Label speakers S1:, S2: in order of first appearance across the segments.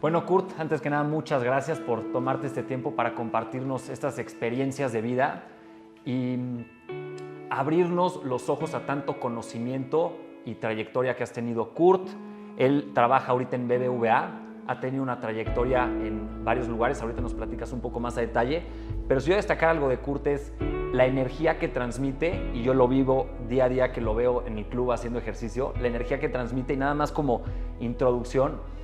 S1: Bueno, Kurt, antes que nada, muchas gracias por tomarte este tiempo para compartirnos estas experiencias de vida y abrirnos los ojos a tanto conocimiento y trayectoria que has tenido. Kurt, él trabaja ahorita en BBVA, ha tenido una trayectoria en varios lugares, ahorita nos platicas un poco más a detalle, pero si yo destacar algo de Kurt es la energía que transmite, y yo lo vivo día a día que lo veo en el club haciendo ejercicio, la energía que transmite. Y nada más como introducción,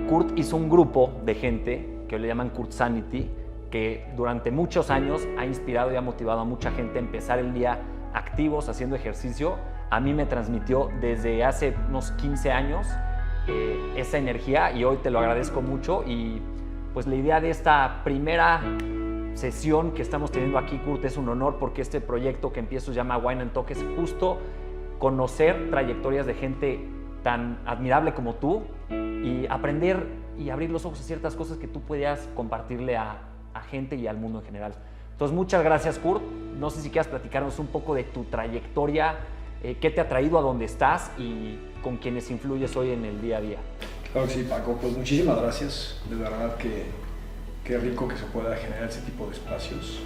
S1: Kurt hizo un grupo de gente que le llaman Kurtsanity, que durante muchos años ha inspirado y ha motivado a mucha gente a empezar el día activos, haciendo ejercicio. A mí me transmitió desde hace unos 15 años esa energía y hoy te lo agradezco mucho. Y pues la idea de esta primera sesión que estamos teniendo aquí, Kurt, es un honor porque este proyecto que empiezo se llama Wine and Talk, es justo conocer trayectorias de gente tan admirable como tú y aprender y abrir los ojos a ciertas cosas que tú puedas compartirle a gente y al mundo en general. Entonces, muchas gracias, Kurt. No sé si quieras platicarnos un poco de tu trayectoria, qué te ha traído a donde estás y con quienes influyes hoy en el día a día.
S2: Claro que sí, Paco. Pues muchísimas gracias. De verdad que qué rico que se pueda generar ese tipo de espacios,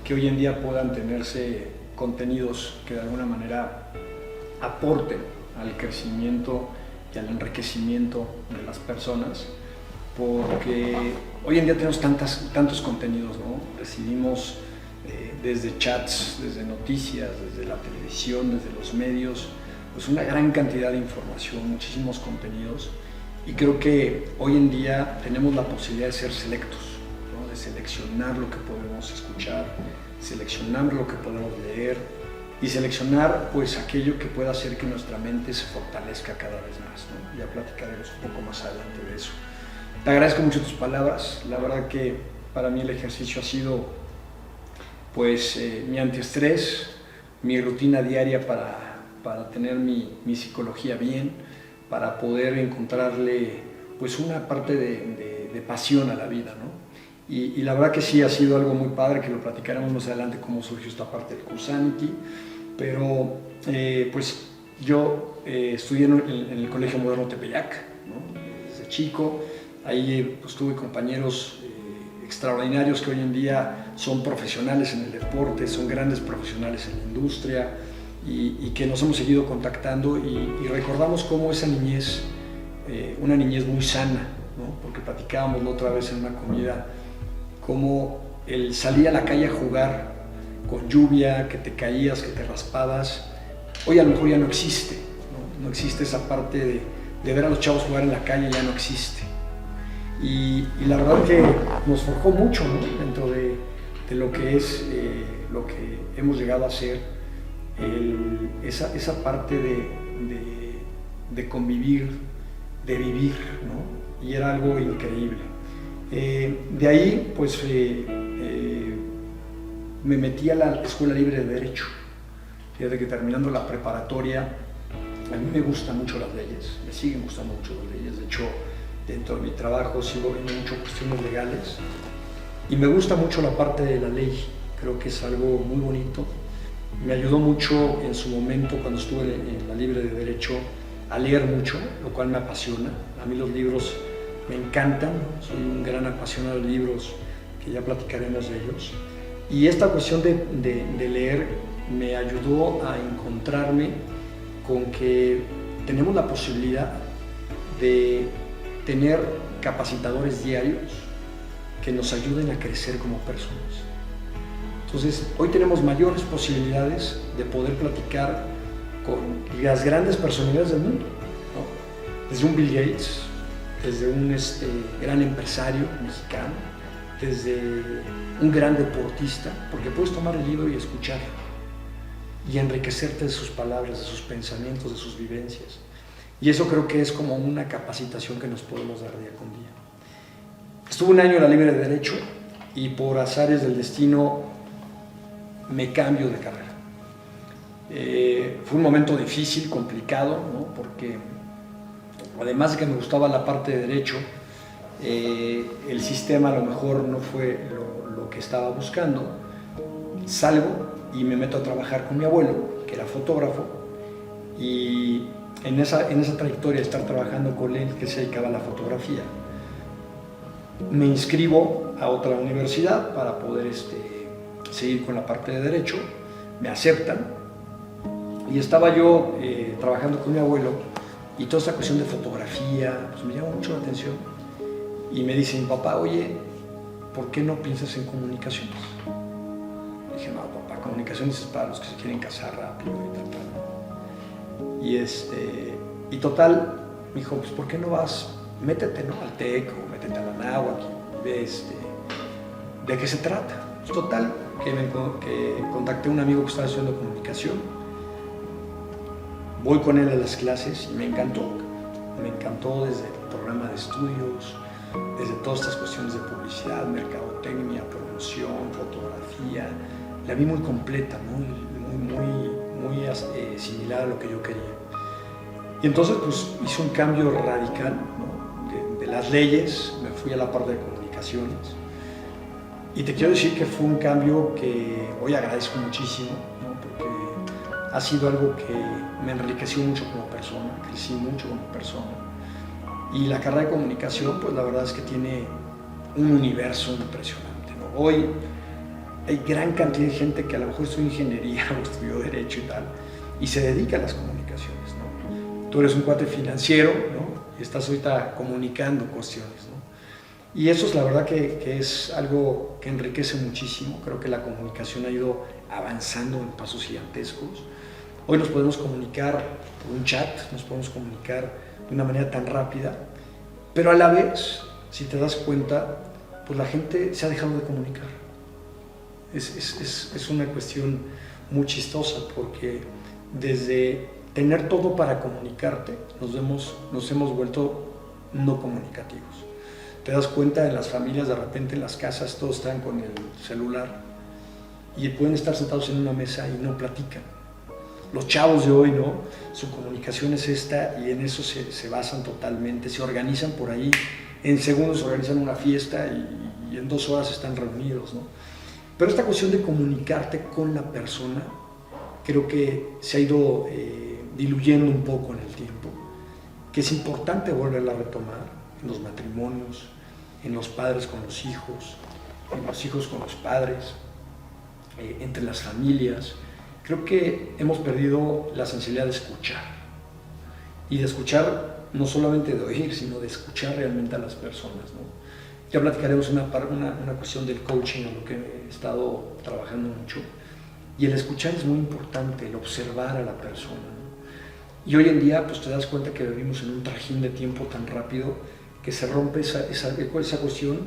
S2: que hoy en día puedan tenerse contenidos que de alguna manera aporten al crecimiento y al enriquecimiento de las personas, porque hoy en día tenemos tantos contenidos, ¿no? Recibimos desde chats, desde noticias, desde la televisión, desde los medios, pues una gran cantidad de información, muchísimos contenidos, y creo que hoy en día tenemos la posibilidad de ser selectos, ¿no? De seleccionar lo que podemos escuchar, seleccionar lo que podemos leer y seleccionar pues aquello que pueda hacer que nuestra mente se fortalezca cada vez más, ¿no? Ya platicaremos un poco más adelante de eso. Te agradezco mucho tus palabras. La verdad que para mí el ejercicio ha sido pues mi antiestrés, mi rutina diaria para tener mi psicología bien, para poder encontrarle pues una parte de pasión a la vida, ¿no? Y la verdad que sí ha sido algo muy padre, que lo platicaremos más adelante cómo surgió esta parte del Kurtsanity, pero pues yo estudié en el Colegio Moderno Tepeyac, ¿no? Desde chico. Ahí pues, tuve compañeros extraordinarios que hoy en día son profesionales en el deporte, son grandes profesionales en la industria y que nos hemos seguido contactando y recordamos cómo esa niñez, una niñez muy sana, ¿no? Porque platicábamos la otra vez en una comida, cómo el salir a la calle a jugar con lluvia, que te caías, que te raspabas, hoy a lo mejor ya no existe, ¿no? No existe esa parte de ver a los chavos jugar en la calle, ya no existe. Y la verdad que nos forjó mucho, ¿no? Dentro de lo que es lo que hemos llegado a ser, esa parte de convivir, de vivir, ¿no? Y era algo increíble. De ahí pues me metí a la Escuela Libre de Derecho. Fíjate que terminando la preparatoria, a mí me gustan mucho las leyes, me siguen gustando mucho las leyes. De hecho, dentro de mi trabajo sigo viendo mucho cuestiones legales y me gusta mucho la parte de la ley. Creo que es algo muy bonito. Me ayudó mucho en su momento cuando estuve en la Libre de Derecho a leer mucho, lo cual me apasiona. A mí los libros me encantan, soy un gran apasionado de libros, que ya platicaremos de ellos. Y esta cuestión de leer me ayudó a encontrarme con que tenemos la posibilidad de tener capacitadores diarios que nos ayuden a crecer como personas. Entonces, hoy tenemos mayores posibilidades de poder platicar con las grandes personalidades del mundo, ¿no? Desde un Bill Gates, desde un gran empresario mexicano, desde un gran deportista, porque puedes tomar el libro y escuchar y enriquecerte de sus palabras, de sus pensamientos, de sus vivencias. Y eso creo que es como una capacitación que nos podemos dar día con día. Estuve un año en la Libre de Derecho y por azares del destino me cambio de carrera. Fue un momento difícil, complicado, ¿no? Porque además de que me gustaba la parte de Derecho, el sistema a lo mejor no fue lo que estaba buscando. Salgo y me meto a trabajar con mi abuelo, que era fotógrafo, y en esa trayectoria de estar trabajando con él, que se dedicaba a la fotografía, me inscribo a otra universidad para poder seguir con la parte de Derecho, me aceptan y estaba yo trabajando con mi abuelo y toda esta cuestión de fotografía pues me llamó mucho la atención y me dice mi papá, oye, ¿por qué no piensas en comunicaciones? Dije, no, papá, comunicaciones es para los que se quieren casar rápido y tal, tal. Y total, me dijo, pues ¿por qué no vas? Métete, ¿no? Al TEC o métete a la Anáhuac y ves de qué se trata. Pues, total, que contacté a un amigo que estaba estudiando comunicación, voy con él a las clases y me encantó desde el programa de estudios, desde todas estas cuestiones de publicidad, mercadotecnia, promoción, fotografía, la vi muy completa, muy similar a lo que yo quería. Y entonces pues hice un cambio radical, ¿no? de las leyes, me fui a la parte de comunicaciones. Y te quiero decir que fue un cambio que hoy agradezco muchísimo, ¿no? Porque ha sido algo que me enriqueció mucho como persona, crecí mucho como persona. Y la carrera de comunicación, pues la verdad es que tiene un universo impresionante, ¿no? Hoy hay gran cantidad de gente que a lo mejor estudió ingeniería o estudió Derecho y tal, y se dedica a las comunicaciones, ¿no? Tú eres un cuate financiero, ¿no? Y estás ahorita comunicando cuestiones, ¿no? Y eso es la verdad que es algo que enriquece muchísimo. Creo que la comunicación ha ido avanzando en pasos gigantescos. Hoy nos podemos comunicar por un chat, nos podemos comunicar de una manera tan rápida, pero a la vez, si te das cuenta, pues la gente se ha dejado de comunicar. Es una cuestión muy chistosa porque desde tener todo para comunicarte nos hemos vuelto no comunicativos. Te das cuenta en las familias, de repente en las casas todos están con el celular y pueden estar sentados en una mesa y no platican. Los chavos de hoy, ¿no? Su comunicación es esta y en eso se basan totalmente, se organizan por ahí, en segundos organizan una fiesta y en 2 horas están reunidos, ¿no? Pero esta cuestión de comunicarte con la persona creo que se ha ido diluyendo un poco en el tiempo, que es importante volverla a retomar en los matrimonios, en los padres con los hijos, en los hijos con los padres, entre las familias. Creo que hemos perdido la sensibilidad de escuchar, y de escuchar no solamente de oír, sino de escuchar realmente a las personas, ¿no? Ya platicaremos una cuestión del coaching, en lo que he estado trabajando mucho, y el escuchar es muy importante, el observar a la persona, ¿no? Y hoy en día pues te das cuenta que vivimos en un trajín de tiempo tan rápido que se rompe esa cuestión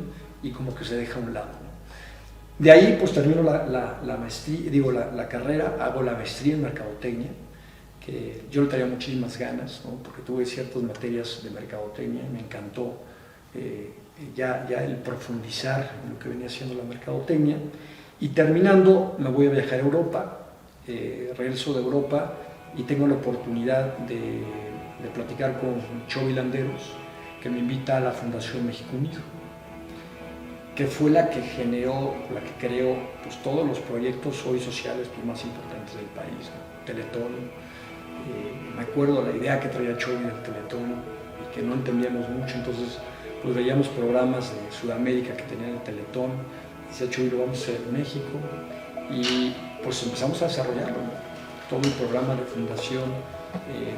S2: y como que se deja a un lado, ¿no? De ahí pues termino la maestría, la carrera, hago la maestría en mercadotecnia, que yo le tenía muchísimas ganas, ¿no? Porque tuve ciertas materias de mercadotecnia y me encantó ya el profundizar en lo que venía siendo la mercadotecnia. Y terminando me voy a viajar a Europa, regreso de Europa y tengo la oportunidad de platicar con Chovy Landeros, que me invita a la Fundación México Unido, que fue la que creó pues, todos los proyectos hoy sociales pues, más importantes del país, ¿no? Teletón, me acuerdo la idea que traía Chovy del Teletón y que no entendíamos mucho, entonces pues veíamos programas de Sudamérica que tenían el Teletón, y decía Chovy, lo vamos a hacer en México, y pues empezamos a desarrollarlo, ¿no? Todo el programa de fundación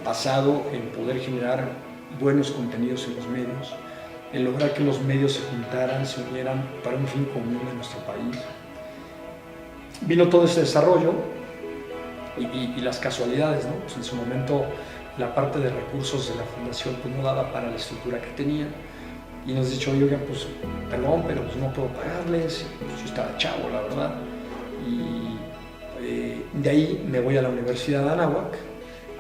S2: basado en poder generar buenos contenidos en los medios, en lograr que los medios se juntaran, se unieran para un fin común en nuestro país. Vino todo ese desarrollo y las casualidades, ¿no? Pues en su momento la parte de recursos de la fundación pues no daba para la estructura que tenía y nos dijo, oiga, pues perdón, pero pues no puedo pagarles, pues yo estaba chavo, la verdad. Y de ahí me voy a la Universidad de Anáhuac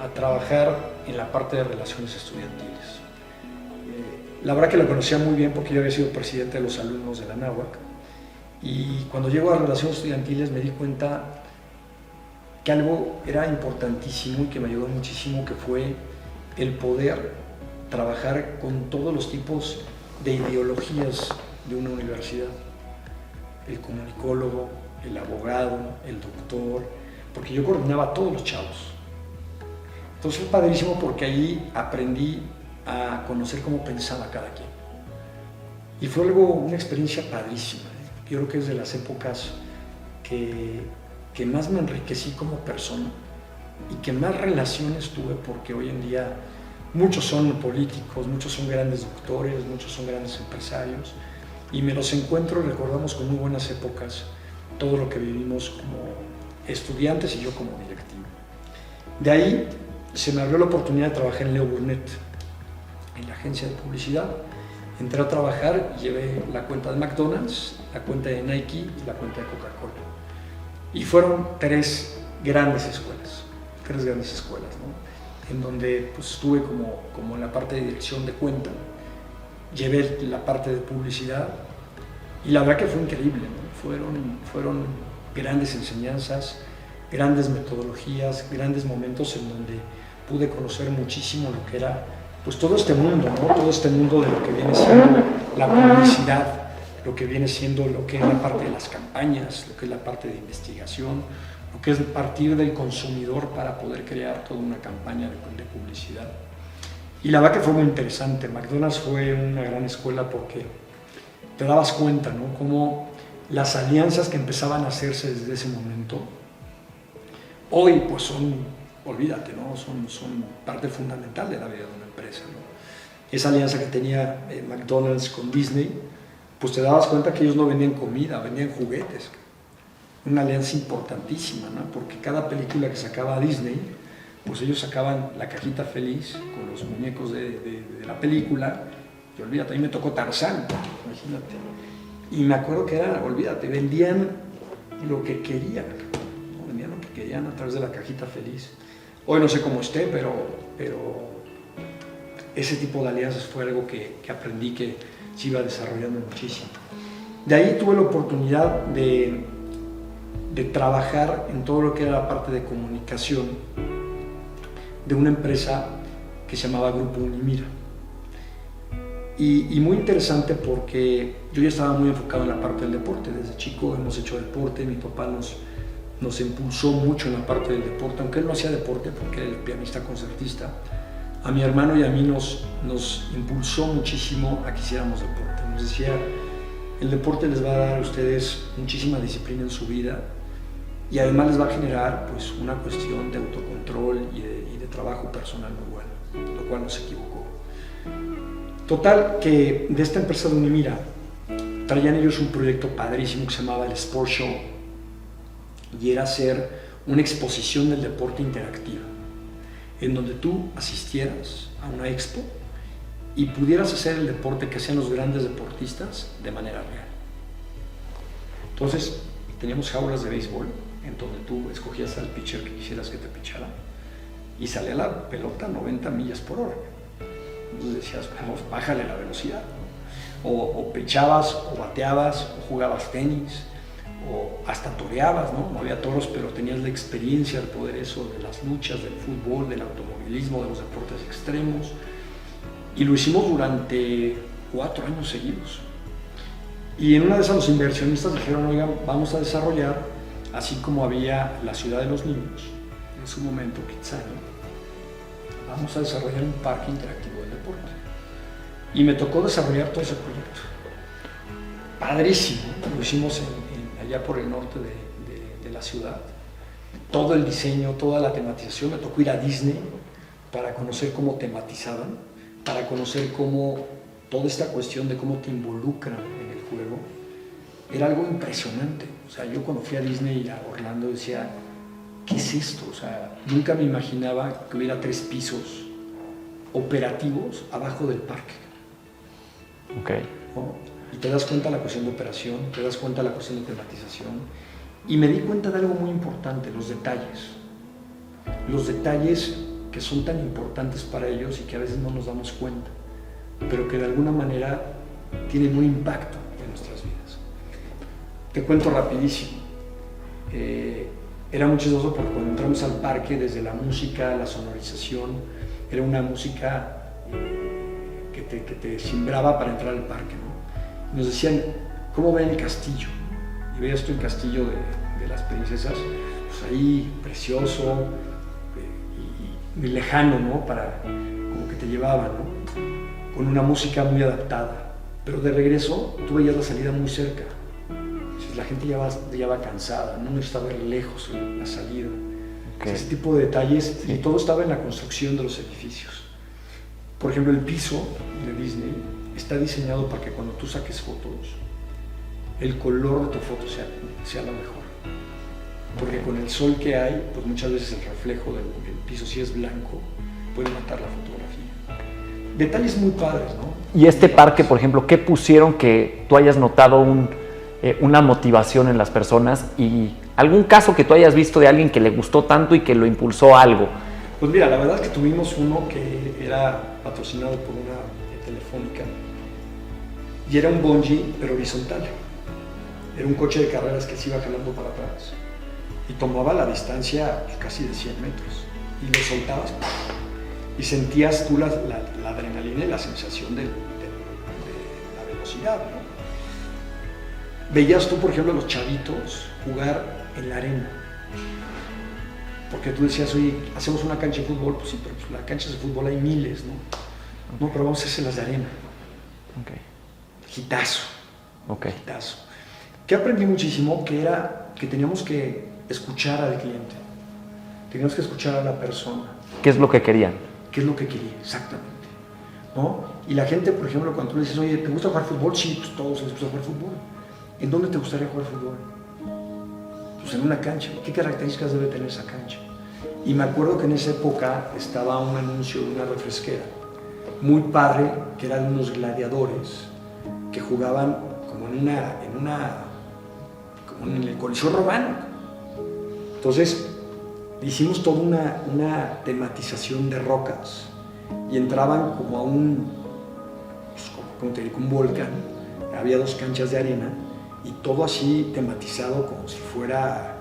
S2: a trabajar en la parte de relaciones estudiantiles. La verdad que lo conocía muy bien porque yo había sido presidente de los alumnos de la Anáhuac, y cuando llego a relaciones estudiantiles me di cuenta que algo era importantísimo y que me ayudó muchísimo, que fue el poder trabajar con todos los tipos de ideologías de una universidad. El comunicólogo, el abogado, el doctor, porque yo coordinaba a todos los chavos. Entonces fue padrísimo porque allí aprendí a conocer cómo pensaba cada quien. Y fue una experiencia padrísima. Yo creo que es de las épocas que más me enriquecí como persona y que más relaciones tuve, porque hoy en día muchos son políticos, muchos son grandes doctores, muchos son grandes empresarios, y me los encuentro y recordamos con muy buenas épocas todo lo que vivimos como estudiantes y yo como directivo. De ahí se me abrió la oportunidad de trabajar en Leo Burnett, en la agencia de publicidad. Entré a trabajar y llevé la cuenta de McDonald's, la cuenta de Nike y la cuenta de Coca-Cola. Y fueron tres grandes escuelas, ¿no? En donde pues, estuve como en la parte de dirección de cuenta, llevé la parte de publicidad y la verdad que fue increíble, ¿no? Fueron grandes enseñanzas, grandes metodologías, grandes momentos en donde pude conocer muchísimo lo que era pues todo este mundo, ¿no? Todo este mundo de lo que viene siendo la publicidad, lo que viene siendo lo que es la parte de las campañas, lo que es la parte de investigación, lo que es partir del consumidor para poder crear toda una campaña de publicidad. Y la verdad que fue muy interesante. McDonald's fue una gran escuela porque te dabas cuenta, ¿no? Cómo las alianzas que empezaban a hacerse desde ese momento, hoy pues son, olvídate, ¿no? Son parte fundamental de la vida de una empresa, ¿no? Esa alianza que tenía McDonald's con Disney, pues te dabas cuenta que ellos no vendían comida, vendían juguetes. Una alianza importantísima, ¿no? Porque cada película que sacaba Disney, pues ellos sacaban la cajita feliz con los muñecos de la película. Y olvídate, a mí me tocó Tarzán, imagínate. Y me acuerdo que era, olvídate, vendían lo que querían, ¿no? Vendían lo que querían a través de la cajita feliz. Hoy no sé cómo esté, pero ese tipo de alianzas fue algo que aprendí que se iba desarrollando muchísimo. De ahí tuve la oportunidad de trabajar en todo lo que era la parte de comunicación de una empresa que se llamaba Grupo Unimira. Y muy interesante porque yo ya estaba muy enfocado en la parte del deporte. Desde chico hemos hecho deporte, mi papá nos impulsó mucho en la parte del deporte, aunque él no hacía deporte porque era el pianista concertista. A mi hermano y a mí nos impulsó muchísimo a que hiciéramos deporte. Nos decía, el deporte les va a dar a ustedes muchísima disciplina en su vida y además les va a generar pues, una cuestión de autocontrol y de trabajo personal muy bueno, lo cual no se equivocó. Total, que de esta empresa de Unimira traían ellos un proyecto padrísimo que se llamaba el Sport Show y era hacer una exposición del deporte interactiva en donde tú asistieras a una expo y pudieras hacer el deporte que hacían los grandes deportistas de manera real. Entonces, teníamos jaulas de béisbol en donde tú escogías al pitcher que quisieras que te pichara y salía la pelota a 90 millas por hora. Entonces decías, vamos, bájale la velocidad, ¿no? O pichabas, o bateabas, o jugabas tenis, o hasta toreabas, ¿no? No había toros, pero tenías la experiencia, el poder eso de las luchas, del fútbol, del automovilismo, de los deportes extremos. Y lo hicimos durante 4 años seguidos. Y en una de esas los inversionistas dijeron, oigan, vamos a desarrollar, así como había la Ciudad de los Niños, en su momento Kitsania, vamos a desarrollar un parque interactivo del deporte. Y me tocó desarrollar todo ese proyecto. Padrísimo, lo hicimos allá por el norte de la ciudad. Todo el diseño, toda la tematización, me tocó ir a Disney para conocer cómo tematizaban, para conocer cómo toda esta cuestión de cómo te involucran en el juego. Era algo impresionante. O sea, yo cuando fui a Disney y a Orlando decía, ¿qué es esto? O sea, nunca me imaginaba que hubiera 3 pisos operativos abajo del parque.
S1: Okay.
S2: ¿No? Y te das cuenta de la cuestión de operación, te das cuenta de la cuestión de tematización. Y me di cuenta de algo muy importante, los detalles. Los detalles que son tan importantes para ellos y que a veces no nos damos cuenta, pero que de alguna manera tienen un impacto en nuestras vidas. Te cuento rapidísimo. Era muy chistoso porque cuando entramos al parque, desde la música, la sonorización, era una música que te cimbraba para entrar al parque, ¿no? Nos decían, ¿cómo ven el castillo? Y veías tú el castillo de las princesas, pues ahí precioso y muy lejano, ¿no? Como que te llevaba, ¿no? Con una música muy adaptada. Pero de regreso, tú veías la salida muy cerca. La gente ya va cansada, no necesitaba ver lejos la salida.
S1: Okay.
S2: Ese tipo de detalles, sí. Y todo estaba en la construcción de los edificios. Por ejemplo, el piso de Disney está diseñado para que cuando tú saques fotos, el color de tu foto sea lo mejor. Porque con el sol que hay, pues muchas veces el reflejo del piso, si es blanco, puede matar la fotografía. Detalles muy padres, ¿no?
S1: Y este parque, por ejemplo, ¿qué pusieron que tú hayas notado una motivación en las personas y algún caso que tú hayas visto de alguien que le gustó tanto y que lo impulsó a algo?
S2: Pues mira, la verdad es que tuvimos uno que era patrocinado por una telefónica y era un bungee pero horizontal. Era un coche de carreras que se iba jalando para atrás y tomaba la distancia pues, casi de 100 metros y lo soltabas y sentías tú la adrenalina y la sensación de la velocidad, ¿no? Veías tú, por ejemplo, a los chavitos jugar en la arena. Porque tú decías, oye, hacemos una cancha de fútbol. Pues sí, pero pues, la cancha de fútbol hay miles, ¿no? Okay. No, pero vamos a hacer las de arena.
S1: Okay.
S2: Hitazo.
S1: Okay.
S2: Hitazo. Que aprendí muchísimo, que era que teníamos que escuchar al cliente. Teníamos que escuchar a la persona.
S1: ¿Qué es lo que querían?
S2: ¿Qué es lo que quería? Exactamente. ¿No? Y la gente, por ejemplo, cuando tú le dices, oye, ¿te gusta jugar fútbol? Sí, pues todos les gusta jugar fútbol. ¿En dónde te gustaría jugar fútbol? Pues en una cancha. ¿Qué características debe tener esa cancha? Y me acuerdo que en esa época estaba un anuncio de una refresquera muy padre, que eran unos gladiadores que jugaban como como en el Coliseo Romano. Entonces hicimos toda una tematización de rocas y entraban como a un volcán. Había 2 canchas de arena y todo así tematizado como si fuera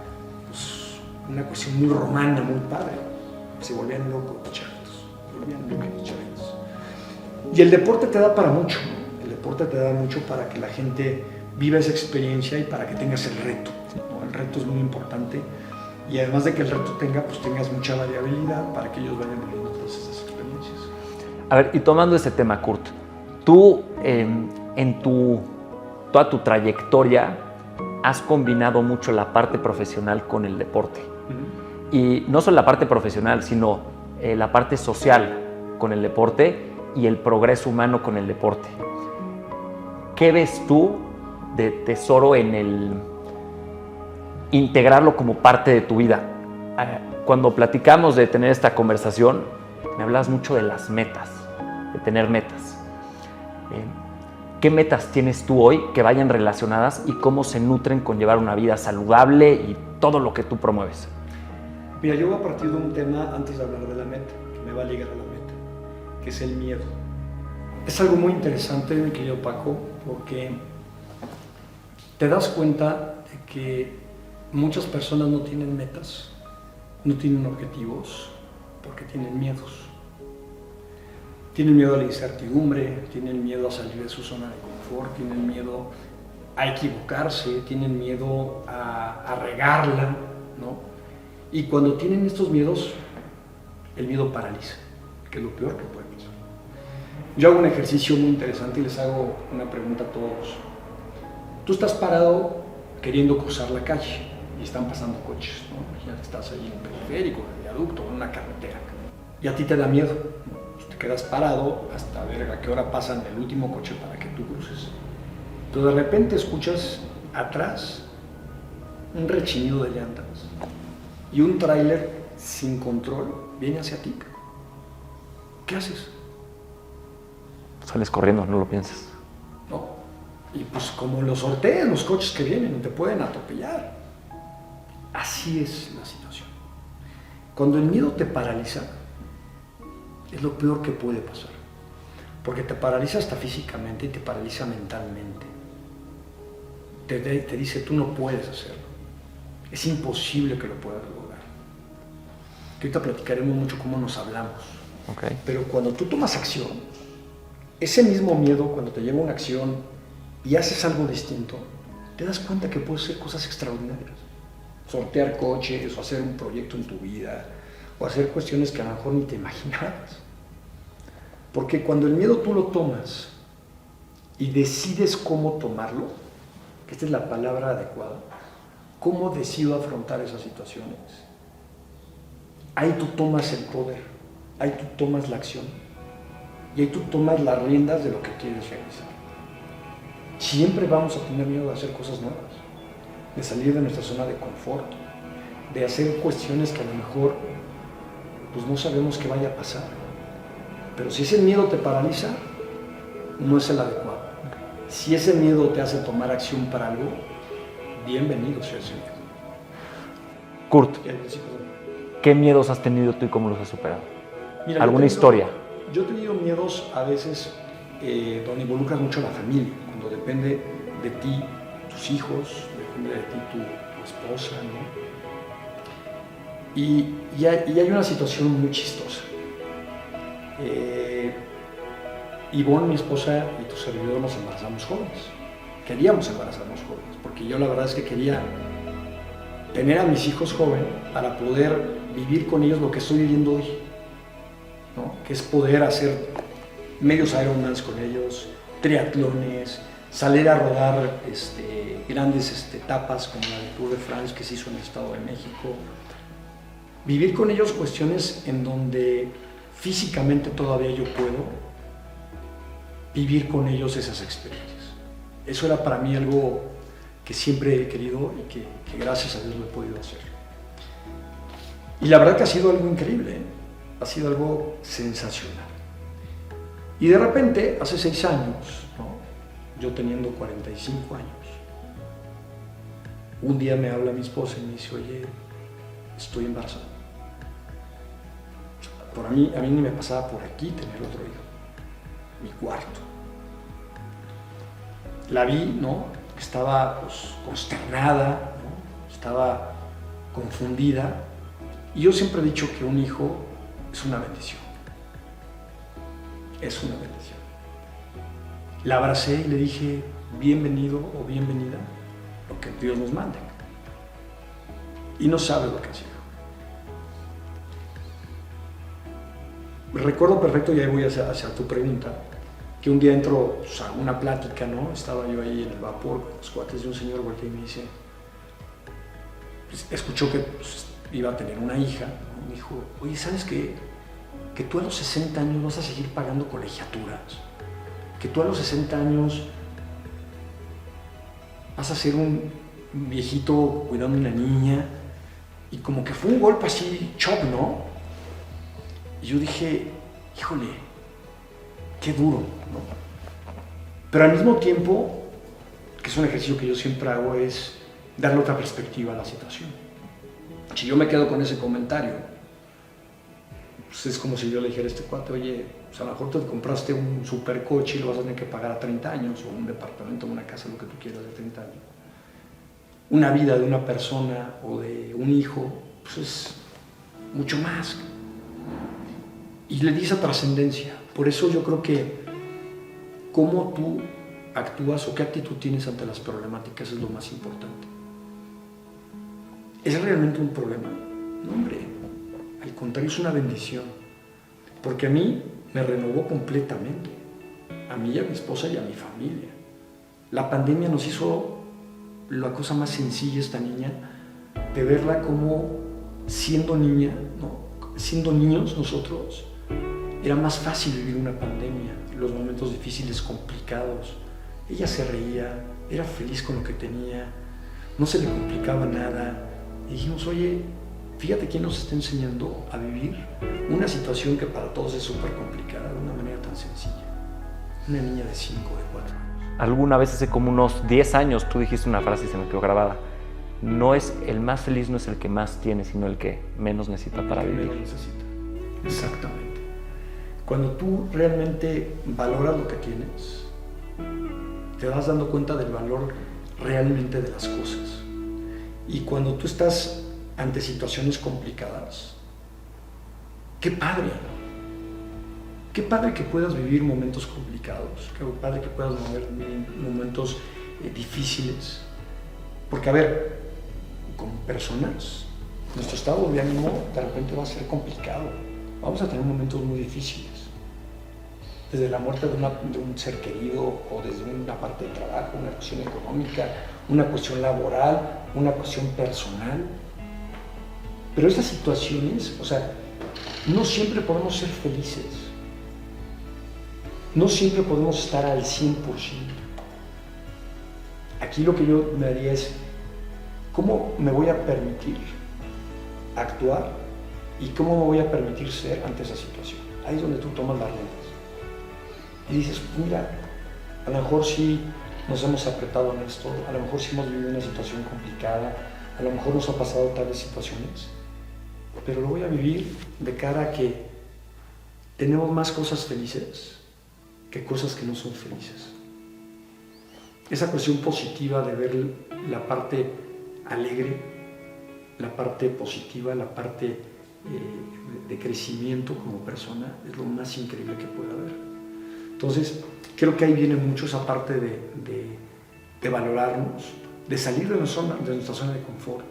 S2: pues, una cuestión muy romana, muy padre. Se volvían locos los chavitos, Y el deporte te da para mucho, ¿no? El deporte te da mucho para que la gente viva esa experiencia y para que tengas el reto, ¿no? El reto es muy importante y además de que el reto tengas mucha variabilidad para que ellos vayan viviendo todas esas experiencias.
S1: A ver, y tomando ese tema, Kurt, tú toda tu trayectoria has combinado mucho la parte profesional con el deporte. Uh-huh. Y no solo la parte profesional, sino la parte social con el deporte y el progreso humano con el deporte. ¿Qué ves tú de tesoro en el integrarlo como parte de tu vida? Cuando platicamos de tener esta conversación, me hablas mucho de las metas, de tener metas. ¿Qué metas tienes tú hoy que vayan relacionadas y cómo se nutren con llevar una vida saludable y todo lo que tú promueves?
S2: Mira, yo voy a partir de un tema antes de hablar de la meta, que me va a ligar a la meta, que es el miedo. Es algo muy interesante, mi querido Paco, porque te das cuenta de que muchas personas no tienen metas, no tienen objetivos, porque tienen miedos. Tienen miedo a la incertidumbre, tienen miedo a salir de su zona de confort, tienen miedo a equivocarse, tienen miedo a regarla, ¿no? Y cuando tienen estos miedos, el miedo paraliza, que es lo peor que puede pasar. Yo hago un ejercicio muy interesante y les hago una pregunta a todos. Tú estás parado queriendo cruzar la calle y están pasando coches, ¿no? Imagínate, estás ahí en un periférico, en el viaducto, en una carretera, y a ti te da miedo, ¿no? Te quedas parado hasta ver a qué hora pasan el último coche para que tú cruces. Pero de repente escuchas atrás un rechinido de llantas y un tráiler sin control viene hacia ti. ¿Qué haces?
S1: Sales corriendo, no lo piensas.
S2: No. Y pues como los sortean los coches que vienen, te pueden atropellar. Así es la situación. Cuando el miedo te paraliza, es lo peor que puede pasar, porque te paraliza hasta físicamente y te paraliza mentalmente. Te dice, tú no puedes hacerlo, es imposible que lo puedas lograr. Que ahorita platicaremos mucho cómo nos hablamos.
S1: Okay.
S2: Pero cuando tú tomas acción, ese mismo miedo, cuando te lleva una acción y haces algo distinto, te das cuenta que puedes hacer cosas extraordinarias. Sortear coches, o hacer un proyecto en tu vida, o hacer cuestiones que a lo mejor ni te imaginabas. Porque cuando el miedo tú lo tomas y decides cómo tomarlo, que esta es la palabra adecuada, cómo decido afrontar esas situaciones, ahí tú tomas el poder, ahí tú tomas la acción y ahí tú tomas las riendas de lo que quieres realizar. Siempre vamos a tener miedo de hacer cosas nuevas, de salir de nuestra zona de confort, de hacer cuestiones que a lo mejor pues no sabemos qué vaya a pasar. Pero si ese miedo te paraliza, no es el adecuado. Si ese miedo te hace tomar acción para algo, bienvenido sea ese miedo.
S1: Kurt, ¿qué miedos has tenido tú y cómo los has superado? Mira, ¿alguna historia?
S2: Yo he tenido miedos a veces donde involucras mucho a la familia, cuando depende de ti, tus hijos, depende de ti tu esposa, ¿no? Y hay una situación muy chistosa. Ivonne, mi esposa, y tu servidor nos embarazamos jóvenes. Queríamos embarazarnos jóvenes, porque yo la verdad es que quería tener a mis hijos jóvenes para poder vivir con ellos lo que estoy viviendo hoy, ¿no? Que es poder hacer medios Ironmans con ellos, triatlones, salir a rodar grandes etapas como la del Tour de France que se hizo en el Estado de México. Vivir con ellos cuestiones en donde físicamente todavía yo puedo vivir con ellos esas experiencias. Eso era para mí algo que siempre he querido y que gracias a Dios lo he podido hacer. Y la verdad que ha sido algo increíble, ¿eh? Ha sido algo sensacional. Y de repente, hace 6 años, ¿no? Yo teniendo 45 años, un día me habla mi esposa y me dice, oye, estoy embarazada. A mí ni me pasaba por aquí tener otro hijo, mi cuarto. La vi, ¿no? Estaba pues, consternada, ¿no? Estaba confundida. Y yo siempre he dicho que un hijo es una bendición. Es una bendición. La abracé y le dije, bienvenido o bienvenida, lo que Dios nos mande. Y no sabe lo que ha sido. Recuerdo perfecto, y ahí voy hacia tu pregunta, que un día entro pues, a una plática, ¿no? Estaba yo ahí en el vapor con los cuates de un señor, volteé y me dice, pues, escuchó que pues, iba a tener una hija, ¿no? Me dijo, oye, ¿sabes qué? Que tú a los 60 años vas a seguir pagando colegiaturas, que tú a los 60 años vas a ser un viejito cuidando a una niña, y como que fue un golpe así, shock, ¿no? Y yo dije, híjole, qué duro, ¿no? Pero al mismo tiempo, que es un ejercicio que yo siempre hago, es darle otra perspectiva a la situación. Si yo me quedo con ese comentario, pues es como si yo le dijera a este cuate, oye, pues a lo mejor te compraste un supercoche y lo vas a tener que pagar a 30 años, o un departamento, una casa, lo que tú quieras de 30 años. Una vida de una persona o de un hijo, pues es mucho más. Y le di esa trascendencia. Por eso yo creo que cómo tú actúas o qué actitud tienes ante las problemáticas es lo más importante. ¿Es realmente un problema? No, hombre. Al contrario, es una bendición. Porque a mí me renovó completamente. A mí y a mi esposa y a mi familia. La pandemia nos hizo la cosa más sencilla, esta niña, de verla como siendo niña, ¿no? Siendo niños nosotros, era más fácil vivir una pandemia, los momentos difíciles, complicados. Ella se reía, era feliz con lo que tenía, no se le complicaba nada. Y dijimos, oye, fíjate quién nos está enseñando a vivir una situación que para todos es súper complicada de una manera tan sencilla. Una niña de 5, de 4 años.
S1: Alguna vez hace como unos 10 años tú dijiste una frase y se me quedó grabada. No es el más feliz, no es el que más tiene, sino el que menos necesita para vivir.
S2: Menos necesita. Exactamente. Cuando tú realmente valoras lo que tienes, te vas dando cuenta del valor realmente de las cosas. Y cuando tú estás ante situaciones complicadas, qué padre, ¿no? Qué padre que puedas vivir momentos complicados, qué padre que puedas vivir momentos difíciles. Porque, a ver, como personas, nuestro estado de ánimo de repente va a ser complicado. Vamos a tener momentos muy difíciles. desde la muerte de un ser querido o desde una parte de trabajo, una cuestión económica, una cuestión laboral, una cuestión personal. Pero estas situaciones, o sea, no siempre podemos ser felices. No siempre podemos estar al 100%. Aquí lo que yo me haría es, ¿cómo me voy a permitir actuar y cómo me voy a permitir ser ante esa situación? Ahí es donde tú tomas las riendas. Y dices, mira, a lo mejor sí nos hemos apretado en esto, a lo mejor sí hemos vivido una situación complicada, a lo mejor nos ha pasado tales situaciones, pero lo voy a vivir de cara a que tenemos más cosas felices que cosas que no son felices. Esa cuestión positiva de ver la parte alegre, la parte positiva, la parte de crecimiento como persona, es lo más increíble que puede haber. Entonces, creo que ahí viene mucho esa parte de valorarnos, de salir de nuestra zona de confort.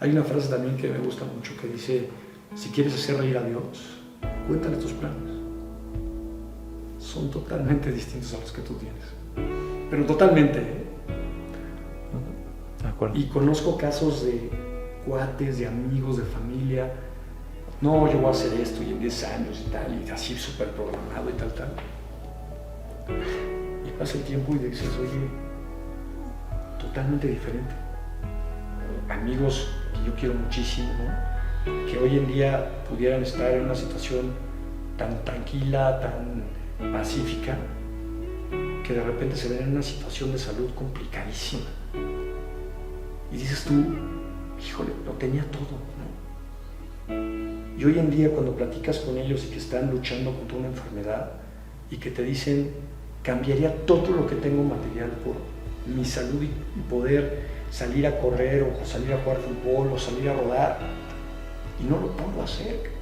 S2: Hay una frase también que me gusta mucho que dice, si quieres hacer reír a Dios, cuéntale tus planes. Son totalmente distintos a los que tú tienes. Pero totalmente.
S1: De acuerdo.
S2: Y conozco casos de cuates, de amigos, de familia. No, yo voy a hacer esto y en 10 años y tal, y así súper programado y tal. Y pasa el tiempo y dices, oye, totalmente diferente. Amigos que yo quiero muchísimo, ¿no? Que hoy en día pudieran estar en una situación tan tranquila, tan pacífica, que de repente se ven en una situación de salud complicadísima. Y dices tú, híjole, lo tenía todo, ¿no? Y hoy en día cuando platicas con ellos y que están luchando contra una enfermedad y que te dicen, cambiaría todo lo que tengo material por mi salud y poder salir a correr o salir a jugar fútbol o salir a rodar, y no lo puedo hacer.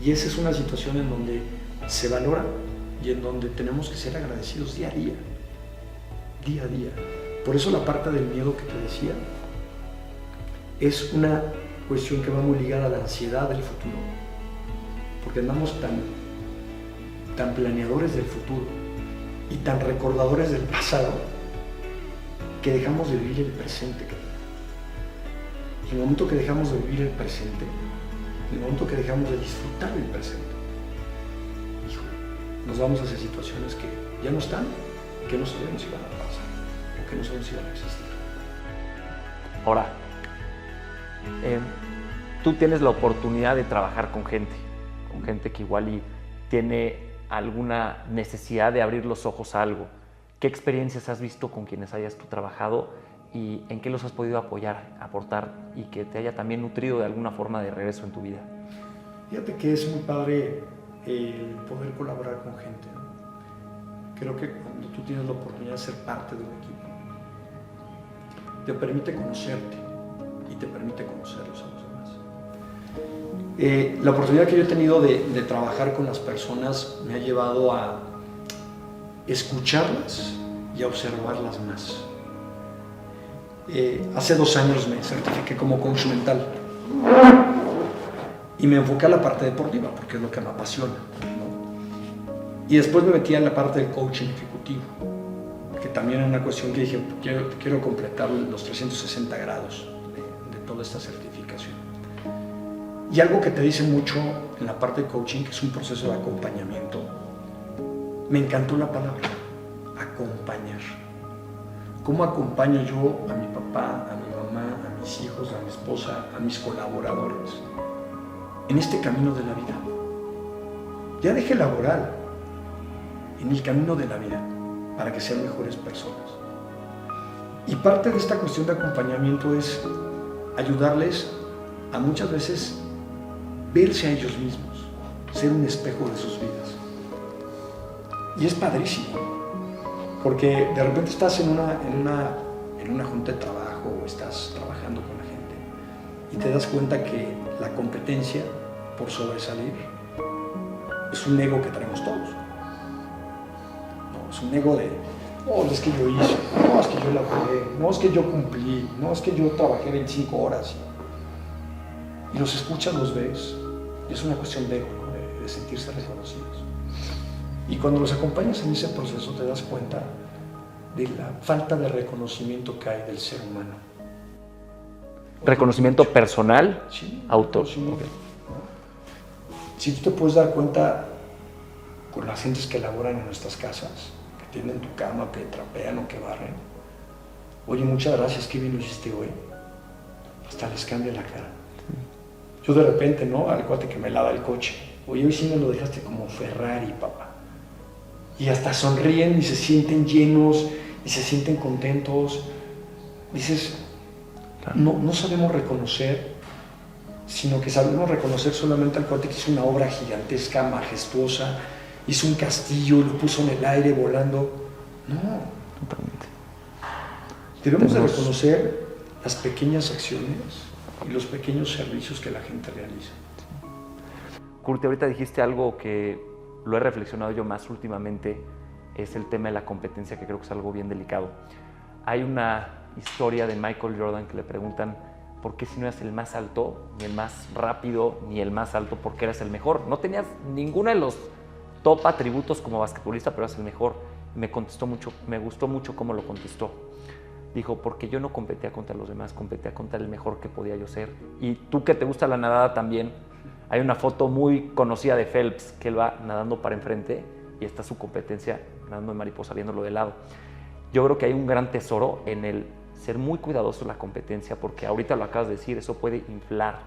S2: Y esa es una situación en donde se valora y en donde tenemos que ser agradecidos día a día. Por eso la parte del miedo que te decía es una cuestión que va muy ligada a la ansiedad del futuro, porque andamos tan planeadores del futuro y tan recordadores del pasado que dejamos de vivir el presente. Y en el momento que dejamos de vivir el presente, en el momento que dejamos de disfrutar del presente, nos vamos hacia situaciones que ya no están, que no sabemos si van a pasar o que no sabemos si van a existir.
S1: Ahora, tú tienes la oportunidad de trabajar con gente que igual y tiene alguna necesidad de abrir los ojos a algo. ¿Qué experiencias has visto con quienes hayas tú trabajado y en qué los has podido apoyar, aportar y que te haya también nutrido de alguna forma de regreso en tu vida?
S2: Fíjate que es muy padre el poder colaborar con gente, ¿no? Creo que cuando tú tienes la oportunidad de ser parte de un equipo, te permite conocerte y te permite conocerlos a los demás. La oportunidad que yo he tenido de trabajar con las personas me ha llevado a escucharlas y a observarlas más. Hace 2 años me certifiqué como coach mental y me enfoqué a la parte deportiva porque es lo que me apasiona, ¿no? Y después me metí a la parte del coaching ejecutivo, que también era una cuestión que dije, quiero completar los 360 grados de toda esta certificación. Y algo que te dicen mucho en la parte de coaching, que es un proceso de acompañamiento, me encantó la palabra, acompañar. ¿Cómo acompaño yo a mi papá, a mi mamá, a mis hijos, a mi esposa, a mis colaboradores en este camino de la vida? Ya dejé laboral, en el camino de la vida, para que sean mejores personas. Y parte de esta cuestión de acompañamiento es ayudarles a muchas veces verse a ellos mismos, ser un espejo de sus vidas. Y es padrísimo, porque de repente estás en una junta de trabajo o estás trabajando con la gente y te das cuenta que la competencia por sobresalir es un ego que traemos todos. No, es un ego de, no, es que yo hice, no, es que yo laboré, no, es que yo cumplí, no, es que yo trabajé 25 horas. Y los escuchas, los ves, y es una cuestión de ego, ¿no? de sentirse reconocidos. Y cuando los acompañas en ese proceso te das cuenta de la falta de reconocimiento que hay del ser humano.
S1: ¿Reconocimiento personal?
S2: Sí,
S1: auto.
S2: Okay. Si tú te puedes dar cuenta con las gentes que laboran en nuestras casas, que tienen tu cama, que trapean o que barren, oye, muchas gracias, qué bien lo hiciste hoy, hasta les cambia la cara. Yo de repente, ¿no? Al cuate que me lava el coche, oye, hoy sí me lo dejaste como Ferrari, papá. Y hasta sonríen y se sienten llenos y se sienten contentos. Dices, no sabemos reconocer, sino que sabemos reconocer solamente al cuate que hizo una obra gigantesca, majestuosa, hizo un castillo, lo puso en el aire volando. No.
S1: Totalmente.
S2: Debemos de reconocer las pequeñas acciones y los pequeños servicios que la gente realiza.
S1: Curti, ahorita dijiste algo que lo he reflexionado yo más últimamente, es el tema de la competencia, que creo que es algo bien delicado. Hay una historia de Michael Jordan que le preguntan ¿por qué si no eras el más alto, ni el más rápido, ni el más alto, por qué eras el mejor? No tenías ninguno de los top atributos como basquetbolista, pero eras el mejor. Me gustó mucho cómo lo contestó. Dijo, porque yo no competía contra los demás, competía contra el mejor que podía yo ser. Y tú que te gusta la nadada también, hay una foto muy conocida de Phelps, que él va nadando para enfrente y está su competencia nadando en mariposa, viéndolo de lado. Yo creo que hay un gran tesoro en el ser muy cuidadoso en la competencia, porque ahorita lo acabas de decir, eso puede inflar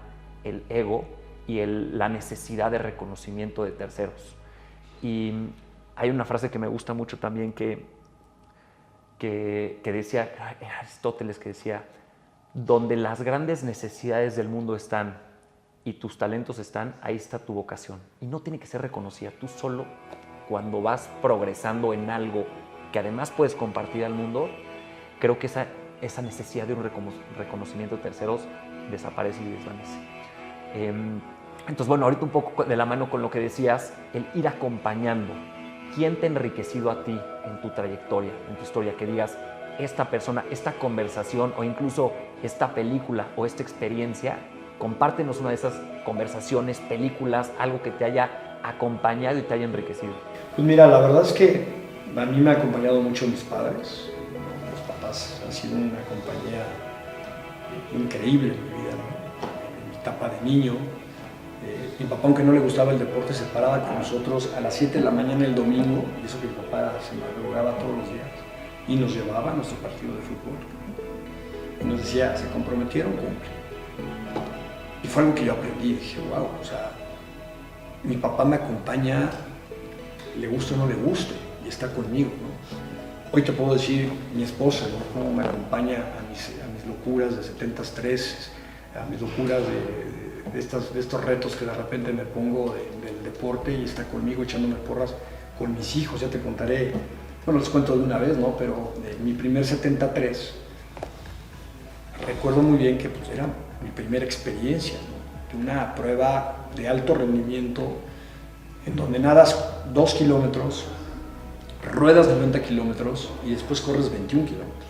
S1: el ego y la necesidad de reconocimiento de terceros. Y hay una frase que me gusta mucho también que decía Aristóteles, que decía, donde las grandes necesidades del mundo están y tus talentos están, ahí está tu vocación. Y no tiene que ser reconocida. Tú solo, cuando vas progresando en algo que además puedes compartir al mundo, creo que esa necesidad de un reconocimiento de terceros desaparece y desvanece. Entonces, bueno, ahorita un poco de la mano con lo que decías, el ir acompañando. ¿Quién te ha enriquecido a ti en tu trayectoria, en tu historia? Que digas, esta persona, esta conversación o incluso esta película o esta experiencia, compártenos una de esas conversaciones, películas, algo que te haya acompañado y te haya enriquecido.
S2: Pues mira, la verdad es que a mí me ha acompañado mucho mis padres. Los papás han sido una compañía increíble en mi vida, ¿no? En mi etapa de niño. Mi papá, aunque no le gustaba el deporte, se paraba con nosotros a las 7 de la mañana el domingo, y eso que mi papá se madrugaba todos los días, y nos llevaba a nuestro partido de fútbol. Y nos decía, se comprometieron, cumplen. Y fue algo que yo aprendí, dije, wow, o sea, mi papá me acompaña, le guste o no le guste, y está conmigo, ¿no? Hoy te puedo decir, mi esposa, ¿no? Cómo me acompaña a mis locuras de 73, a mis locuras de estos retos que de repente me pongo del deporte, y está conmigo echándome porras con mis hijos. Ya te contaré, bueno, les cuento de una vez, ¿no? Pero mi primer 73, recuerdo muy bien que pues, era mi primera experiencia, ¿no? De una prueba de alto rendimiento en donde nadas 2 kilómetros, ruedas 90 kilómetros y después corres 21 kilómetros.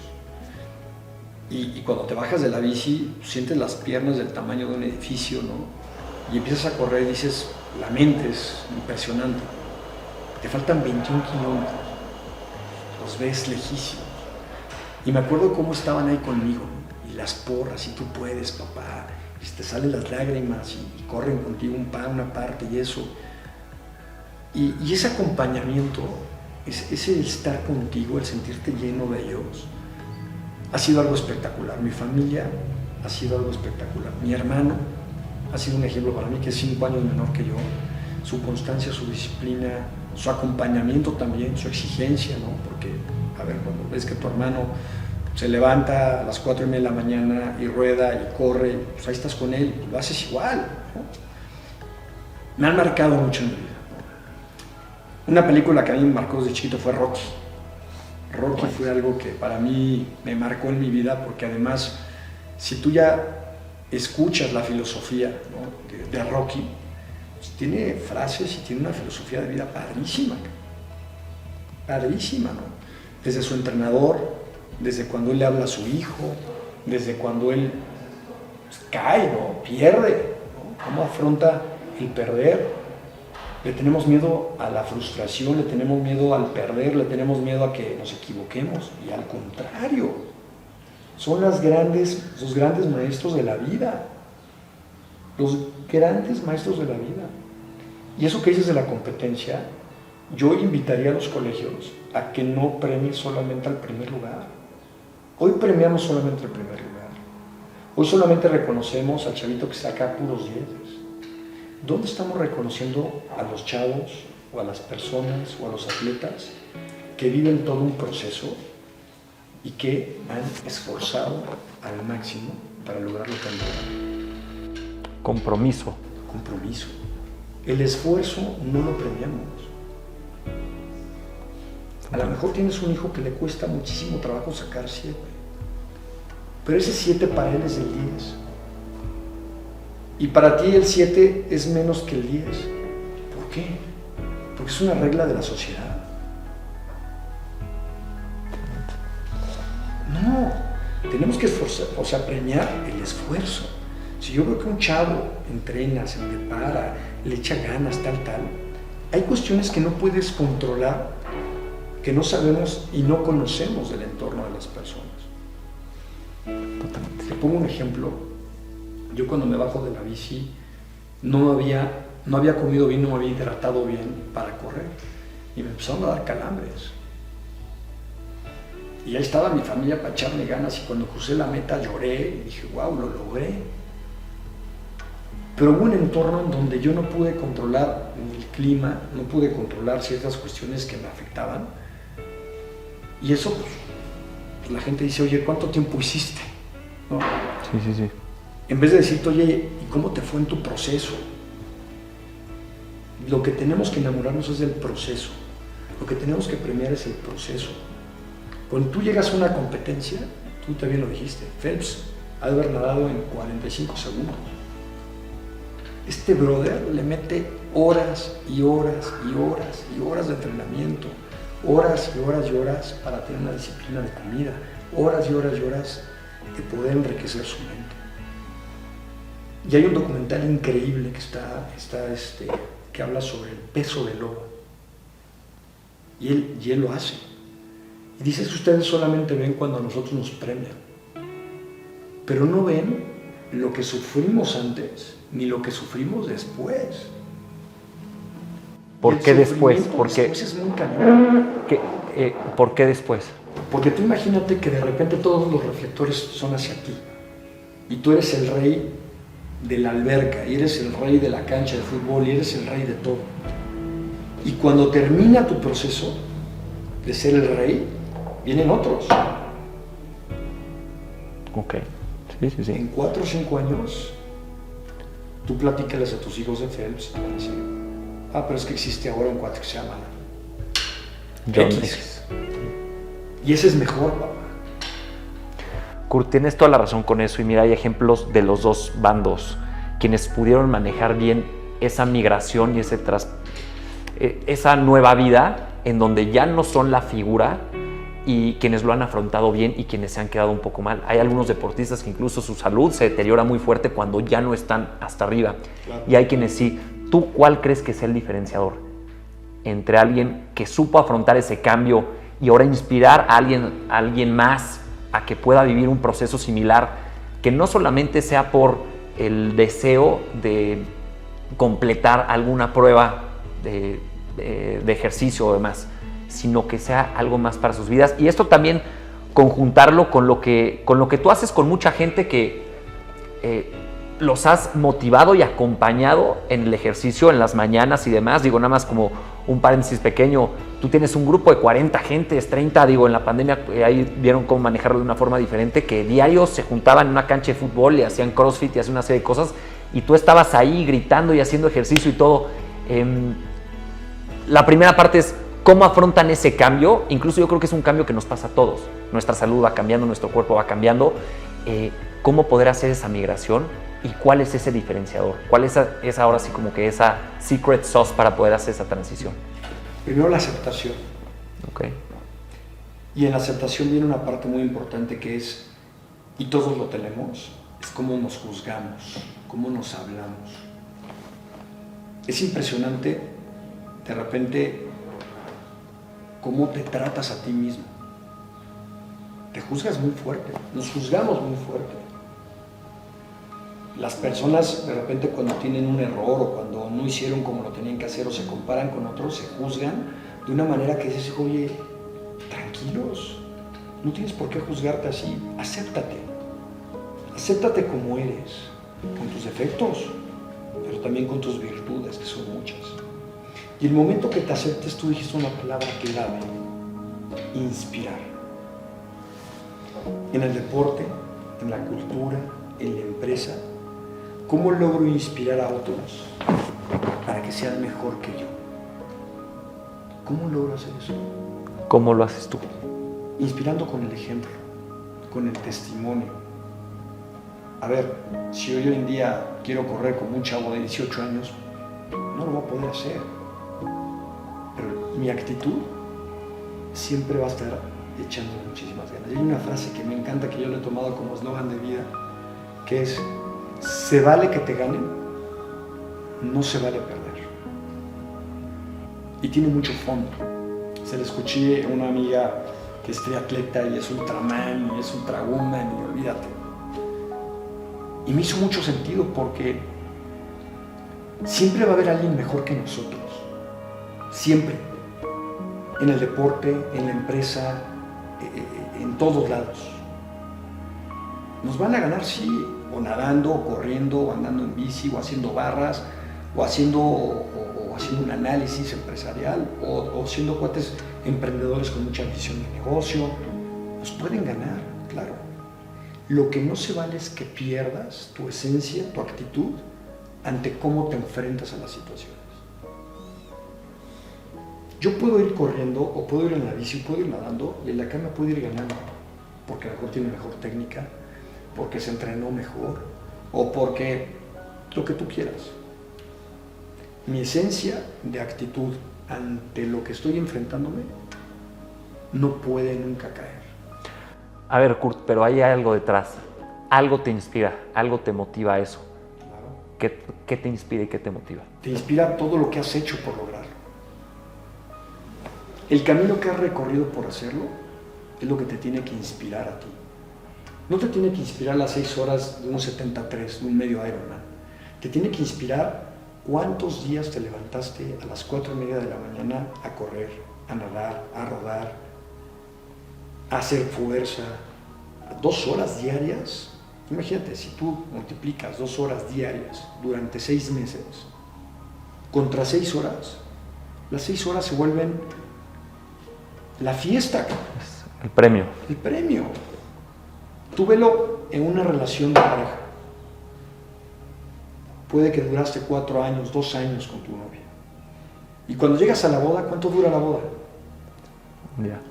S2: Y cuando te bajas de la bici, sientes las piernas del tamaño de un edificio, ¿no? Y empiezas a correr y dices, la mente es impresionante. Te faltan 21 kilómetros, los ves lejísimos. Y me acuerdo cómo estaban ahí conmigo, ¿no? Y las porras, y tú puedes, papá, y te salen las lágrimas y corren contigo una parte y eso. Y ese acompañamiento, ese estar contigo, el sentirte lleno de ellos, ha sido algo espectacular. Mi familia ha sido algo espectacular. Mi hermano ha sido un ejemplo para mí, que es 5 años menor que yo. Su constancia, su disciplina, su acompañamiento también, su exigencia, ¿no? Porque, a ver, cuando ves que tu hermano se levanta a las 4:30 de la mañana y rueda y corre, pues ahí estás con él y lo haces igual, ¿no? Me han marcado mucho en mi vida, ¿no? Una película que a mí me marcó desde chiquito fue Rocky. Rocky fue algo que para mí me marcó en mi vida, porque además, si tú ya escuchas la filosofía, ¿no? de Rocky, pues tiene frases y tiene una filosofía de vida padrísima, padrísima, ¿no? Desde su entrenador, desde cuando él le habla a su hijo, desde cuando él cae, ¿no? Pierde, ¿no? Cómo afronta el perder, Le tenemos miedo a la frustración, le tenemos miedo al perder, le tenemos miedo a que nos equivoquemos. Y al contrario, son los grandes maestros de la vida. Los grandes maestros de la vida. Y eso que dices de la competencia, yo invitaría a los colegios a que no premien solamente al primer lugar. Hoy premiamos solamente el primer lugar. Hoy solamente reconocemos al chavito que saca puros 10. ¿Dónde estamos reconociendo a los chavos o a las personas o a los atletas que viven todo un proceso y que han esforzado al máximo para lograr lo que han logrado?
S1: Compromiso.
S2: Compromiso. El esfuerzo no lo premiamos. A lo mejor tienes un hijo que le cuesta muchísimo trabajo sacar 7, pero ese 7 para él es el 10. Y para ti el 7 es menos que el 10. ¿Por qué? Porque es una regla de la sociedad. No, tenemos que esforzar, o sea, premiar el esfuerzo. Si yo veo que un chavo entrena, se prepara, le echa ganas, tal, hay cuestiones que no puedes controlar, que no sabemos y no conocemos del entorno de las personas.
S1: Totalmente.
S2: Te pongo un ejemplo. Yo cuando me bajo de la bici no había comido bien, no me había hidratado bien para correr y me empezaron a dar calambres. Y ahí estaba mi familia para echarme ganas y cuando crucé la meta lloré y dije, wow, lo logré. Pero hubo un entorno en donde yo no pude controlar el clima, no pude controlar ciertas cuestiones que me afectaban. Y eso, pues la gente dice, oye, ¿cuánto tiempo hiciste? ¿No?
S1: Sí.
S2: En vez de decirte, oye, ¿y cómo te fue en tu proceso? Lo que tenemos que enamorarnos es del proceso. Lo que tenemos que premiar es el proceso. Cuando tú llegas a una competencia, tú también lo dijiste, Phelps ha de haber nadado en 45 segundos. Este brother le mete horas y horas y horas y horas de entrenamiento, horas y horas y horas para tener una disciplina de comida, horas y horas y horas de poder enriquecer su mente. Y hay un documental increíble que habla sobre el peso del lobo. Y él lo hace. Y dice que ustedes solamente ven cuando a nosotros nos premian, pero no ven lo que sufrimos antes, ni lo que sufrimos después.
S1: ¿Por qué después? Porque
S2: después es muy cañón.
S1: ¿Por qué después?
S2: Porque tú imagínate que de repente todos los reflectores son hacia ti y tú eres el rey de la alberca, y eres el rey de la cancha de fútbol, y eres el rey de todo. Y cuando termina tu proceso de ser el rey, vienen otros.
S1: Ok, sí.
S2: En 4 o 5 años, tú platícales a tus hijos de Phelps y te van a decir, pero es que existe ahora un cuate que se llama
S1: John
S2: X.
S1: X.
S2: Y ese es mejor, papá.
S1: Kurt, tienes toda la razón con eso y mira, hay ejemplos de los dos bandos, quienes pudieron manejar bien esa migración y esa nueva vida en donde ya no son la figura y quienes lo han afrontado bien y quienes se han quedado un poco mal. Hay algunos deportistas que incluso su salud se deteriora muy fuerte cuando ya no están hasta arriba. Claro. Y hay quienes sí. ¿Tú cuál crees que es el diferenciador entre alguien que supo afrontar ese cambio y ahora inspirar a alguien más a que pueda vivir un proceso similar, que no solamente sea por el deseo de completar alguna prueba de ejercicio o demás, sino que sea algo más para sus vidas? Y esto también conjuntarlo con lo que tú haces con mucha gente que los has motivado y acompañado en el ejercicio en las mañanas y demás. Digo, nada más como un paréntesis pequeño, tú tienes un grupo de 40 gentes, 30, digo, en la pandemia ahí vieron cómo manejarlo de una forma diferente, que diarios se juntaban en una cancha de fútbol y hacían crossfit y hacían una serie de cosas, y tú estabas ahí gritando y haciendo ejercicio y todo. La primera parte es cómo afrontan ese cambio. Incluso yo creo que es un cambio que nos pasa a todos. Nuestra salud va cambiando, nuestro cuerpo va cambiando. ¿Cómo poder hacer esa migración? ¿Y cuál es ese diferenciador? ¿Cuál es ahora sí como que esa secret sauce para poder hacer esa transición?
S2: Primero la aceptación.
S1: Ok.
S2: Y en la aceptación viene una parte muy importante que es, y todos lo tenemos, es cómo nos juzgamos, cómo nos hablamos. Es impresionante de repente, cómo te tratas a ti mismo. Te juzgas muy fuerte, nos juzgamos muy fuerte. Las personas de repente cuando tienen un error o cuando no hicieron como lo tenían que hacer o se comparan con otros, se juzgan de una manera que dices, oye, tranquilos, no tienes por qué juzgarte así, acéptate. Acéptate como eres, con tus defectos, pero también con tus virtudes, que son muchas. Y el momento que te aceptes, tú dijiste una palabra clave, inspirar. En el deporte, en la cultura, en la empresa, ¿cómo logro inspirar a otros para que sean mejor que yo? ¿Cómo logro hacer eso?
S1: ¿Cómo lo haces tú?
S2: Inspirando con el ejemplo, con el testimonio. A ver, si hoy en día quiero correr como un chavo de 18 años, no lo voy a poder hacer. Pero mi actitud siempre va a estar echando muchísimas ganas. Y hay una frase que me encanta, que yo lo he tomado como eslogan de vida, que es: se vale que te ganen, no se vale perder. Y tiene mucho fondo. Se le escuché a una amiga que es triatleta y es ultraman y es ultrawoman y olvídate. Y me hizo mucho sentido porque siempre va a haber alguien mejor que nosotros. Siempre. En el deporte, en la empresa, en todos lados. Nos van a ganar, sí, o nadando, o corriendo, o andando en bici, o haciendo barras, o haciendo un análisis empresarial, o siendo cuates emprendedores con mucha visión de negocio. Nos pueden ganar, claro. Lo que no se vale es que pierdas tu esencia, tu actitud, ante cómo te enfrentas a las situaciones. Yo puedo ir corriendo, o puedo ir en la bici, puedo ir nadando, y el de acá me puede ir ganando, porque a lo mejor tiene mejor técnica, porque se entrenó mejor, o porque lo que tú quieras. Mi esencia de actitud ante lo que estoy enfrentándome no puede nunca caer.
S1: A ver, Kurt, pero hay algo detrás. Algo te inspira, algo te motiva a eso.
S2: Claro.
S1: ¿Qué te inspira y qué te motiva?
S2: Te inspira todo lo que has hecho por lograrlo. El camino que has recorrido por hacerlo es lo que te tiene que inspirar a ti. No te tiene que inspirar las 6 horas de un 73, de un medio Ironman. Te tiene que inspirar cuántos días te levantaste a las 4:30 de la mañana a correr, a nadar, a rodar, a hacer fuerza. 2 horas diarias. Imagínate, si tú multiplicas 2 horas diarias durante 6 meses contra 6 horas, las 6 horas se vuelven la fiesta.
S1: El premio.
S2: El premio. Tú velo en una relación de pareja. Puede que duraste 4 años, 2 años con tu novia. Y cuando llegas a la boda, ¿cuánto dura la boda?
S1: Ya.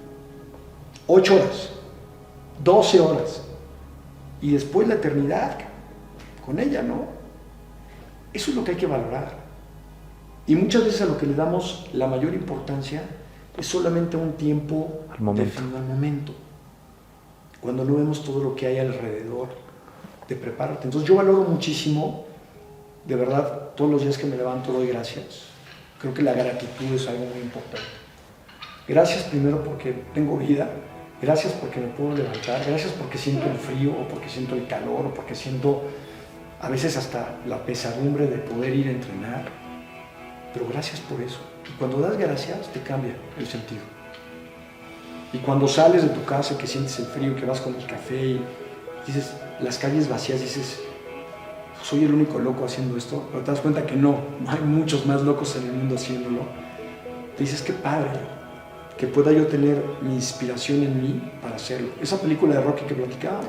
S2: 8 horas, 12 horas. Y después la eternidad con ella, ¿no? Eso es lo que hay que valorar. Y muchas veces a lo que le damos la mayor importancia es solamente un tiempo definido al momento. Cuando no vemos todo lo que hay alrededor de prepararte. Entonces yo valoro muchísimo, de verdad, todos los días que me levanto doy gracias. Creo que la gratitud es algo muy importante. Gracias primero porque tengo vida, gracias porque me puedo levantar, gracias porque siento el frío o porque siento el calor o porque siento a veces hasta la pesadumbre de poder ir a entrenar, pero gracias por eso. Y cuando das gracias te cambia el sentido. Y cuando sales de tu casa, que sientes el frío, que vas con el café y dices, las calles vacías, dices, soy el único loco haciendo esto, pero te das cuenta que no hay muchos más locos en el mundo haciéndolo. Te dices, qué padre, que pueda yo tener mi inspiración en mí para hacerlo. Esa película de Rocky que platicábamos,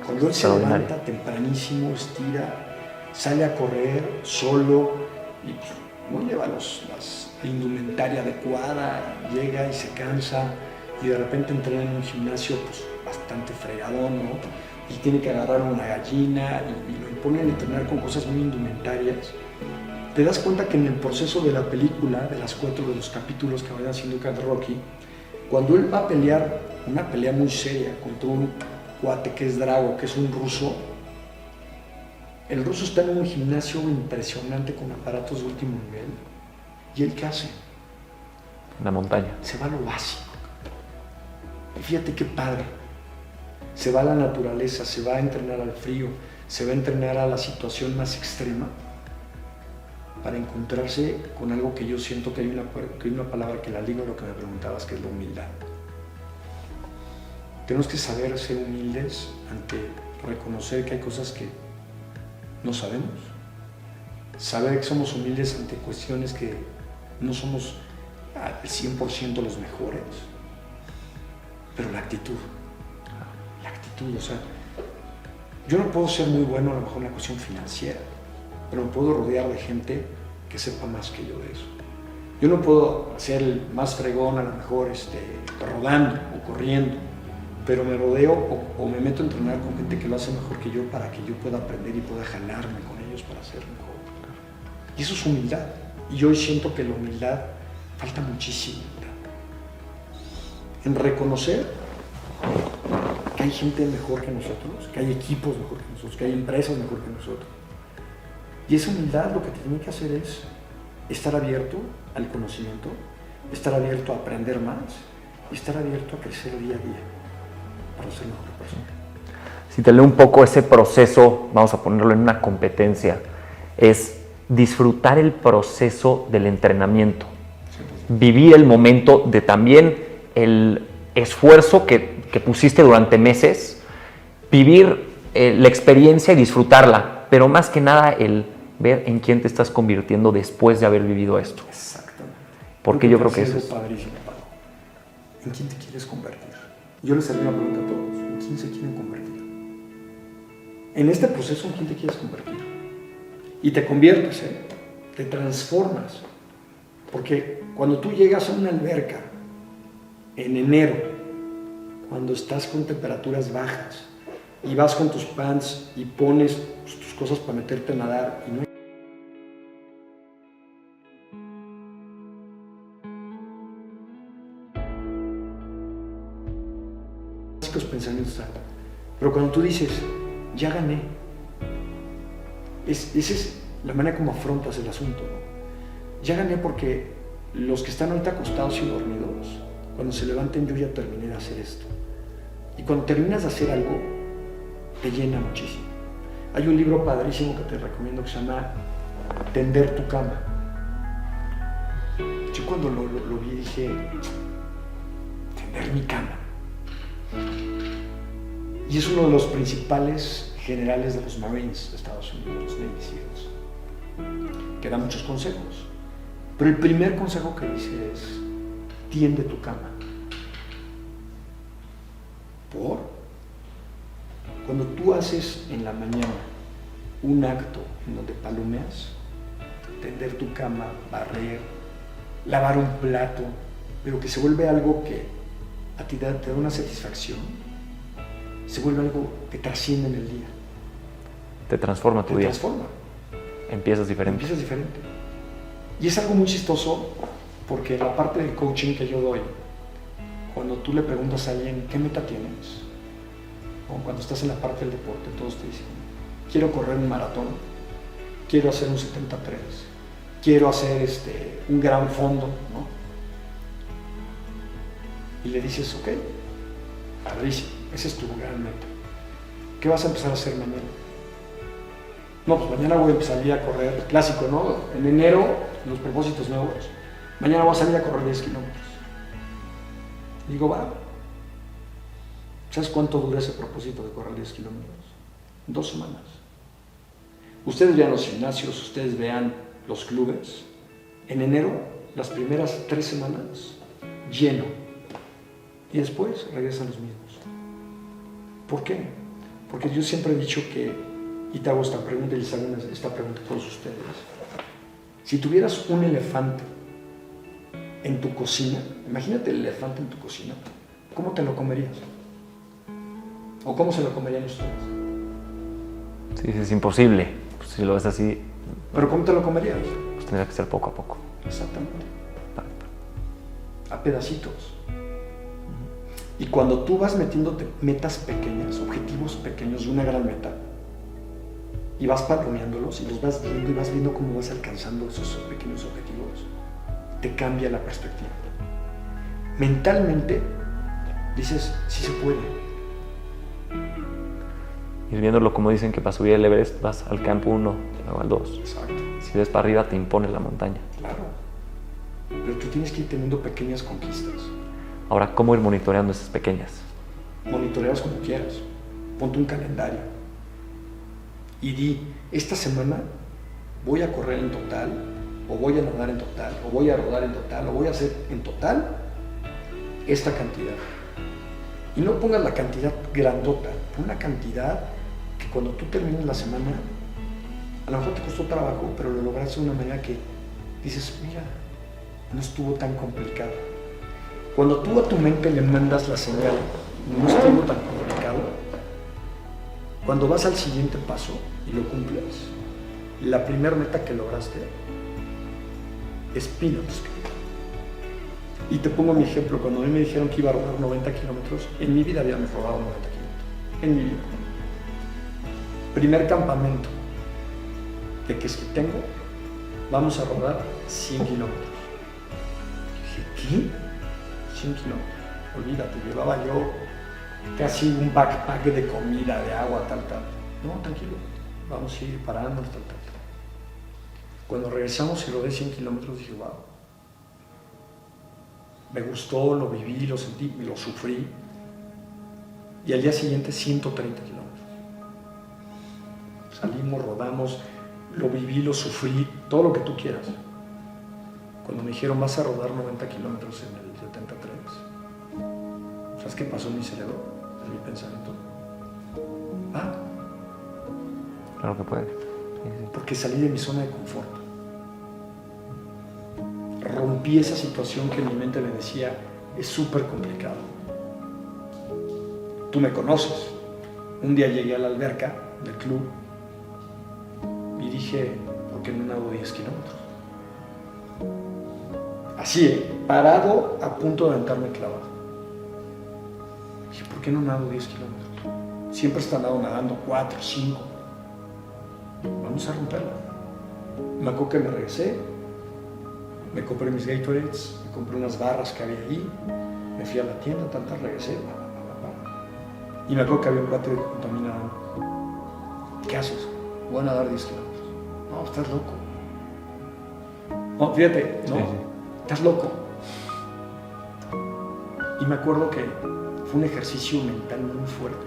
S2: cuando él se levanta tempranísimo, estira, sale a correr solo y pues, no lleva la indumentaria adecuada, llega y se cansa y de repente entrena en un gimnasio pues, bastante fregadón, ¿no? Y tiene que agarrar una gallina y lo imponen a entrenar con cosas muy indumentarias. Te das cuenta que en el proceso de la película, de las 4 de los capítulos que vayan haciendo cada Rocky, cuando él va a pelear una pelea muy seria contra un cuate que es Drago, que es un ruso, el ruso está en un gimnasio impresionante con aparatos de último nivel. ¿Y él qué hace?
S1: Una montaña.
S2: Se va a lo básico. Y fíjate qué padre. Se va a la naturaleza, se va a entrenar al frío, se va a entrenar a la situación más extrema para encontrarse con algo que yo siento que hay una palabra que la ligo a lo que me preguntabas, que es la humildad. Tenemos que saber ser humildes ante reconocer que hay cosas que no sabemos. Saber que somos humildes ante cuestiones que no somos al 100% los mejores. Pero la actitud, o sea, yo no puedo ser muy bueno a lo mejor en la cuestión financiera, pero me puedo rodear de gente que sepa más que yo de eso. Yo no puedo ser el más fregón a lo mejor rodando o corriendo, pero me rodeo o me meto a entrenar con gente que lo hace mejor que yo para que yo pueda aprender y pueda jalarme con ellos para ser mejor. Y eso es humildad. Y yo hoy siento que la humildad falta muchísimo. En reconocer que hay gente mejor que nosotros, que hay equipos mejor que nosotros, que hay empresas mejor que nosotros. Y esa humildad lo que tiene que hacer es estar abierto al conocimiento, estar abierto a aprender más y estar abierto a crecer día a día para ser mejor persona.
S1: Si te leo un poco ese proceso, vamos a ponerlo en una competencia, es disfrutar el proceso del entrenamiento, vivir el momento de también el esfuerzo que pusiste durante meses, vivir la experiencia y disfrutarla, pero más que nada el ver en quién te estás convirtiendo después de haber vivido esto.
S2: Exactamente.
S1: Porque yo creo que eso
S2: es padrísimo, Pablo. ¿En quién te quieres convertir? Yo les haría una pregunta a todos. ¿En quién se quieren convertir? En este proceso, ¿en quién te quieres convertir? Y te conviertes, te transformas. Porque cuando tú llegas a una alberca en enero, cuando estás con temperaturas bajas y vas con tus pants y pones tus cosas para meterte a nadar y no hay básicos pensamientos, pero cuando tú dices, ya gané, esa es la manera como afrontas el asunto, ¿no? Ya gané porque los que están ahorita acostados y dormidos, cuando se levanten, yo ya terminé de hacer esto. Y cuando terminas de hacer algo, te llena muchísimo. Hay un libro padrísimo que te recomiendo que se llama Tender tu cama. Yo cuando lo vi dije, tender mi cama. Y es uno de los principales generales de los Marines de Estados Unidos, los Navy SEALs, que da muchos consejos. Pero el primer consejo que dice es, tiende tu cama. ¿Por? Cuando tú haces en la mañana un acto en donde palomeas, tender tu cama, barrer, lavar un plato, pero que se vuelve algo que a ti te da una satisfacción, se vuelve algo que trasciende en el día.
S1: Te transforma tu día.
S2: Te transforma.
S1: Empiezas diferente.
S2: Empiezas diferente. Y es algo muy chistoso porque la parte del coaching que yo doy, cuando tú le preguntas a alguien, ¿qué meta tienes? O cuando estás en la parte del deporte, todos te dicen, quiero correr un maratón, quiero hacer un 73, quiero hacer un gran fondo, ¿no? Y le dices, ok, padrísimo, esa es tu gran meta. ¿Qué vas a empezar a hacer mañana? No, pues mañana voy a empezar a ir a correr, clásico, ¿no? En enero, los propósitos nuevos, mañana voy a salir a correr 10 kilómetros. Digo, va. ¿Sabes cuánto dura ese propósito de correr 10 kilómetros? 2 semanas. Ustedes vean los gimnasios, ustedes vean los clubes. En enero, las primeras 3 semanas, lleno. Y después regresan los mismos. ¿Por qué? Porque yo siempre he dicho que, y te hago esta pregunta y les hago esta pregunta a todos ustedes. Si tuvieras un elefante en tu cocina, imagínate el elefante en tu cocina, ¿cómo te lo comerías? ¿O cómo se lo comerían ustedes?
S1: Sí, es imposible. Pues si lo ves así.
S2: ¿Pero cómo te lo comerías?
S1: Pues tendría que ser poco a poco.
S2: Exactamente. A pedacitos. Y cuando tú vas metiéndote metas pequeñas, objetivos pequeños de una gran meta, y vas palomeándolos y los vas viendo y vas viendo cómo vas alcanzando esos pequeños objetivos, te cambia la perspectiva. Mentalmente dices, sí se puede.
S1: Y viéndolo como dicen que para subir el Everest vas al campo 1, luego al 2.
S2: Exacto.
S1: Si ves para arriba te impone la montaña.
S2: Claro. Pero tú tienes que ir teniendo pequeñas conquistas.
S1: Ahora, ¿cómo ir monitoreando esas pequeñas?
S2: Monitoreas como quieras. Ponte un calendario. Y di, esta semana voy a correr en total, o voy a nadar en total, o voy a rodar en total, o voy a hacer en total esta cantidad. Y no pongas la cantidad grandota, pon la cantidad que cuando tú termines la semana, a lo mejor te costó trabajo, pero lo lograste de una manera que dices, mira, no estuvo tan complicado. Cuando tú a tu mente le mandas la señal, no estuvo tan complicado, cuando vas al siguiente paso y lo cumples, la primera meta que lograste es peanuts. Y te pongo mi ejemplo, cuando a mí me dijeron que iba a rodar 90 kilómetros, en mi vida había rodado 90 kilómetros, en mi vida. Primer campamento de que tengo, vamos a rodar 100 kilómetros. Dije, ¿qué? 100 kilómetros, olvídate, llevaba yo casi un backpack de comida, de agua, tal. No, tranquilo, vamos a ir parando, tal. Cuando regresamos y rodé 100 kilómetros, dije, wow. Me gustó, lo viví, lo sentí, lo sufrí. Y al día siguiente 130 kilómetros. Salimos, rodamos, lo viví, lo sufrí, todo lo que tú quieras. Cuando me dijeron vas a rodar 90 kilómetros en el 73, ¿sabes qué pasó en mi cerebro, en mi pensamiento?
S1: Claro que puede. Sí.
S2: Porque salí de mi zona de confort. Rompí esa situación que mi mente me decía, es súper complicado. Tú me conoces. Un día llegué a la alberca del club y dije, ¿por qué no nado 10 kilómetros? Así, parado, a punto de aventarme clavado. Dije, ¿por qué no nado 10 kilómetros? Siempre he estado nadando 4, 5. Vamos a romperla. Me acuerdo que me regresé, me compré mis Gatorades, me compré unas barras que había allí, me fui a la tienda, regresé, y me acuerdo que había un cuate contaminado. ¿Qué haces? Voy a nadar 10 kilómetros. No, estás loco. No, fíjate, no, sí. Estás loco. Y me acuerdo que fue un ejercicio mental muy fuerte,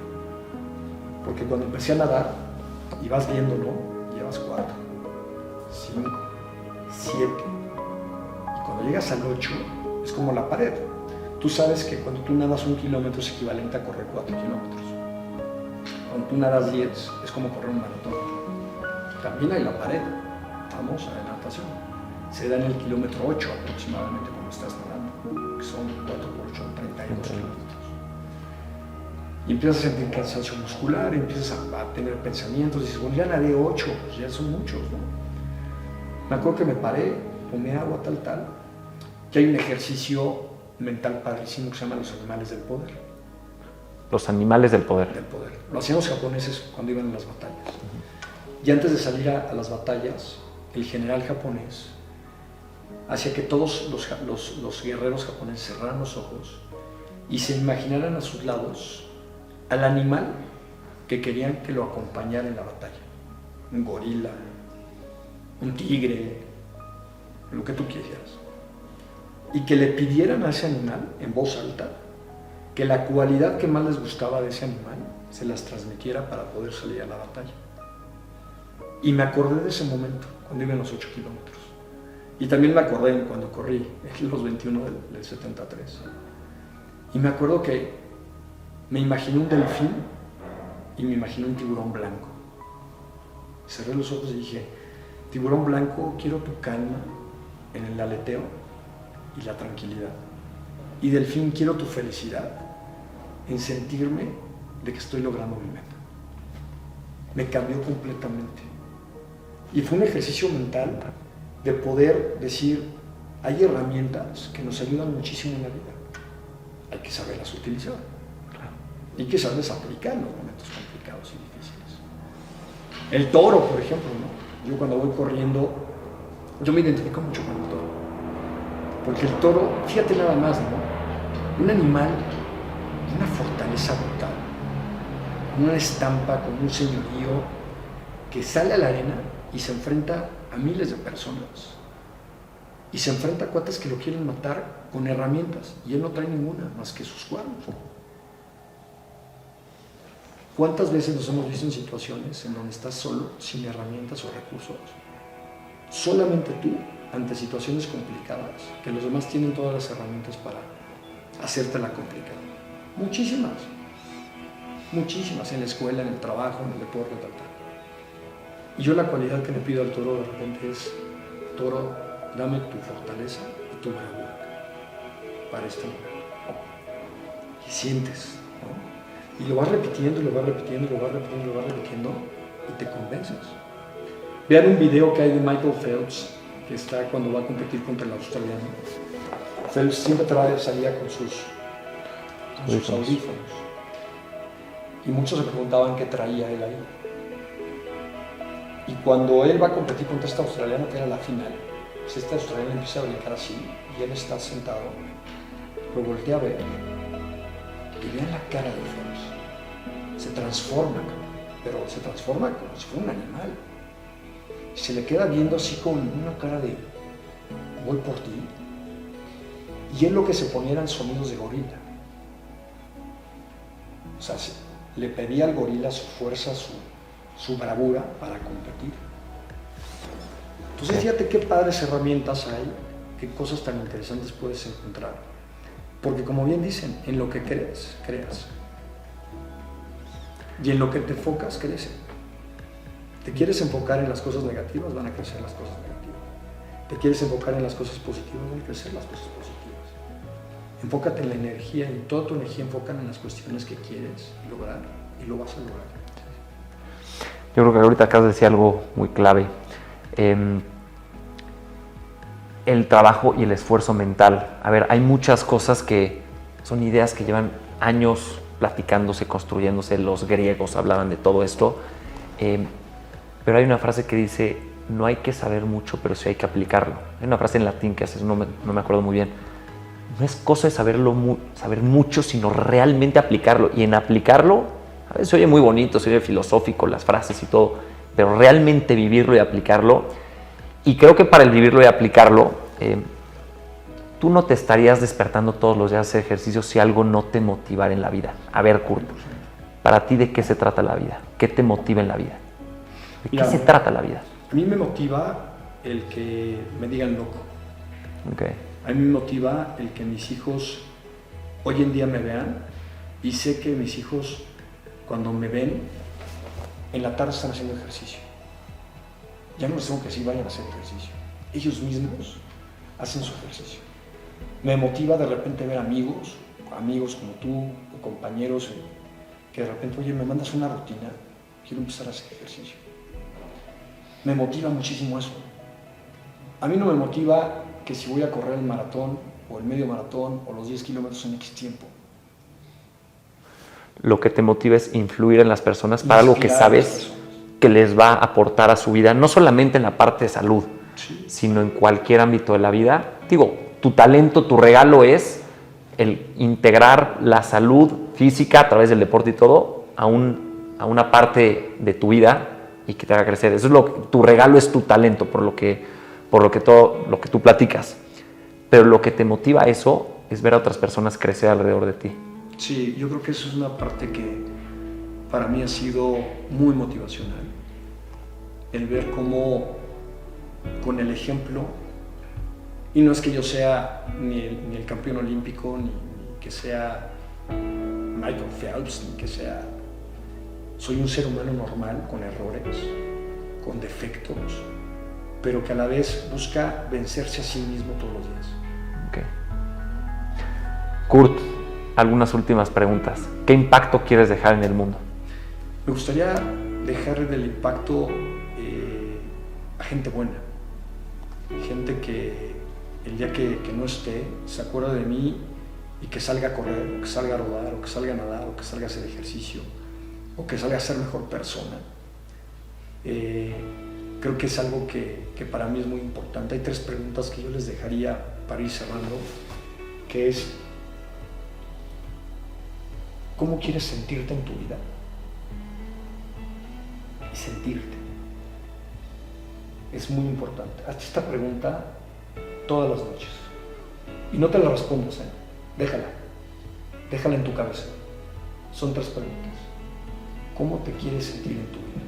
S2: porque cuando empecé a nadar, y vas viéndolo, llevas 4, 5, 7, y cuando llegas al 8, es como la pared. Tú sabes que cuando tú nadas 1 kilómetro es equivalente a correr 4 kilómetros. Cuando tú nadas 10, es como correr un maratón. También hay la pared famosa de natación. Se da en el kilómetro 8 aproximadamente cuando estás nadando, que son 4 por 8, 32 kilómetros. Y empiezas a sentir cansancio muscular, empiezas a tener pensamientos, y dices, bueno, ya nadé 8, pues ya son muchos, ¿no? Me acuerdo que me paré, tomé agua, tal, que hay un ejercicio mental padrísimo que se llama los animales del poder.
S1: Los animales del poder.
S2: Del poder. Lo hacían los japoneses cuando iban a las batallas. Y antes de salir a las batallas, el general japonés hacía que todos los guerreros japoneses cerraran los ojos y se imaginaran a sus lados al animal que querían que lo acompañara en la batalla. Un gorila, un tigre, lo que tú quisieras. Y que le pidieran a ese animal, en voz alta, que la cualidad que más les gustaba de ese animal se las transmitiera para poder salir a la batalla. Y me acordé de ese momento, cuando iba en los 8 kilómetros. Y también me acordé cuando corrí en los 21 del 73. Y me acuerdo que me imaginé un delfín y me imaginé un tiburón blanco. Cerré los ojos y dije, tiburón blanco, quiero tu calma en el aleteo y la tranquilidad. Y delfín, quiero tu felicidad en sentirme de que estoy logrando mi meta. Me cambió completamente. Y fue un ejercicio mental de poder decir, hay herramientas que nos ayudan muchísimo en la vida. Hay que saberlas utilizar. Y que saberlas aplicar en los momentos complicados y difíciles. El toro, por ejemplo, ¿no? Yo cuando voy corriendo, yo me identifico mucho con el toro. Porque el toro, fíjate nada más, ¿no? Un animal de una fortaleza brutal, una estampa con un señorío que sale a la arena y se enfrenta a miles de personas. Y se enfrenta a cuates que lo quieren matar con herramientas. Y él no trae ninguna más que sus cuernos. ¿Cuántas veces nos hemos visto en situaciones en donde estás solo, sin herramientas o recursos? Solamente tú, ante situaciones complicadas, que los demás tienen todas las herramientas para hacértela complicada. Muchísimas. Muchísimas. En la escuela, en el trabajo, en el deporte, tal. Y yo la cualidad que le pido al toro de repente es: toro, dame tu fortaleza y tu bravura para este momento. Y sientes, ¿no? Y lo vas repitiendo, lo vas repitiendo, lo vas repitiendo, lo vas repitiendo, y te convences. Vean un video que hay de Michael Phelps, que está cuando va a competir contra el australiano. Phelps siempre salía con sus audífonos. Y muchos se preguntaban qué traía él ahí. Y cuando él va a competir contra este australiano, que era la final, pues este australiano empieza a brincar así, y él está sentado, lo voltea a ver, y vean la cara de Phelps. Se transforma, pero se transforma como si fuera un animal. Se le queda viendo así con una cara de: voy por ti. Y él lo que se ponía eran sonidos de gorila. O sea, le pedía al gorila su fuerza, su bravura para competir. Entonces fíjate qué padres herramientas hay, qué cosas tan interesantes puedes encontrar. Porque como bien dicen, en lo que crees, creas. Y en lo que te enfocas, crece. Te quieres enfocar en las cosas negativas, van a crecer las cosas negativas. Te quieres enfocar en las cosas positivas, van a crecer las cosas positivas. Enfócate en la energía, y toda tu energía enfócala en las cuestiones que quieres lograr, y lo vas a lograr.
S1: Yo creo que ahorita acabas de decir algo muy clave. El trabajo y el esfuerzo mental. A ver, hay muchas cosas que son ideas que llevan años platicándose, construyéndose. Los griegos hablaban de todo esto. Pero hay una frase que dice: no hay que saber mucho, pero sí hay que aplicarlo. Hay una frase en latín que no me acuerdo muy bien. No es cosa de saber mucho, sino realmente aplicarlo. Y en aplicarlo, a veces se oye muy bonito, se oye filosófico, las frases y todo, pero realmente vivirlo y aplicarlo. Y creo que para el vivirlo y aplicarlo, tú no te estarías despertando todos los días a hacer ejercicio si algo no te motivara en la vida. A ver, Kurt, para ti, ¿de qué se trata la vida? ¿Qué te motiva en la vida? ¿De qué se trata la vida?
S2: A mí me motiva el que me digan loco.
S1: Okay.
S2: A mí me motiva el que mis hijos hoy en día me vean, y sé que mis hijos, cuando me ven, en la tarde están haciendo ejercicio. Ya no les tengo que decir vayan a hacer ejercicio. Ellos mismos hacen su ejercicio. Me motiva de repente ver amigos como tú, o compañeros, que de repente: oye, me mandas una rutina, quiero empezar a hacer ejercicio. Me motiva muchísimo eso. A mí no me motiva que si voy a correr el maratón, o el medio maratón, o los 10 kilómetros en X tiempo.
S1: Lo que te motiva es influir en las personas para algo que sabes que les va a aportar a su vida, no solamente en la parte de salud, sí, sino en cualquier ámbito de la vida. Digo, tu talento, tu regalo es el integrar la salud física a través del deporte y todo a una parte de tu vida y que te haga crecer. Eso es tu regalo, es tu talento, por lo que tú platicas. Pero lo que te motiva a eso es ver a otras personas crecer alrededor de ti.
S2: Sí, yo creo que eso es una parte que para mí ha sido muy motivacional. El ver cómo, con el ejemplo, y no es que yo sea ni el campeón olímpico, ni que sea Michael Phelps, ni que sea... Soy un ser humano normal, con errores, con defectos, pero que a la vez busca vencerse a sí mismo todos los días.
S1: Okay. Kurt, algunas últimas preguntas. ¿Qué impacto quieres dejar en el mundo?
S2: Me gustaría dejar el impacto a gente buena, gente que el día que no esté se acuerda de mí y que salga a correr, o que salga a rodar, o que salga a nadar, o que salga a hacer ejercicio, o que salga a ser mejor persona. creo que es algo que para mí es muy importante. Hay 3 preguntas que yo les dejaría para ir cerrando, que es: ¿cómo quieres sentirte en tu vida? Y sentirte. Es muy importante. Hazte esta pregunta todas las noches. Y no te la respondas, déjala. Déjala en tu cabeza. Son 3 preguntas. ¿Cómo te quieres sentir en tu vida?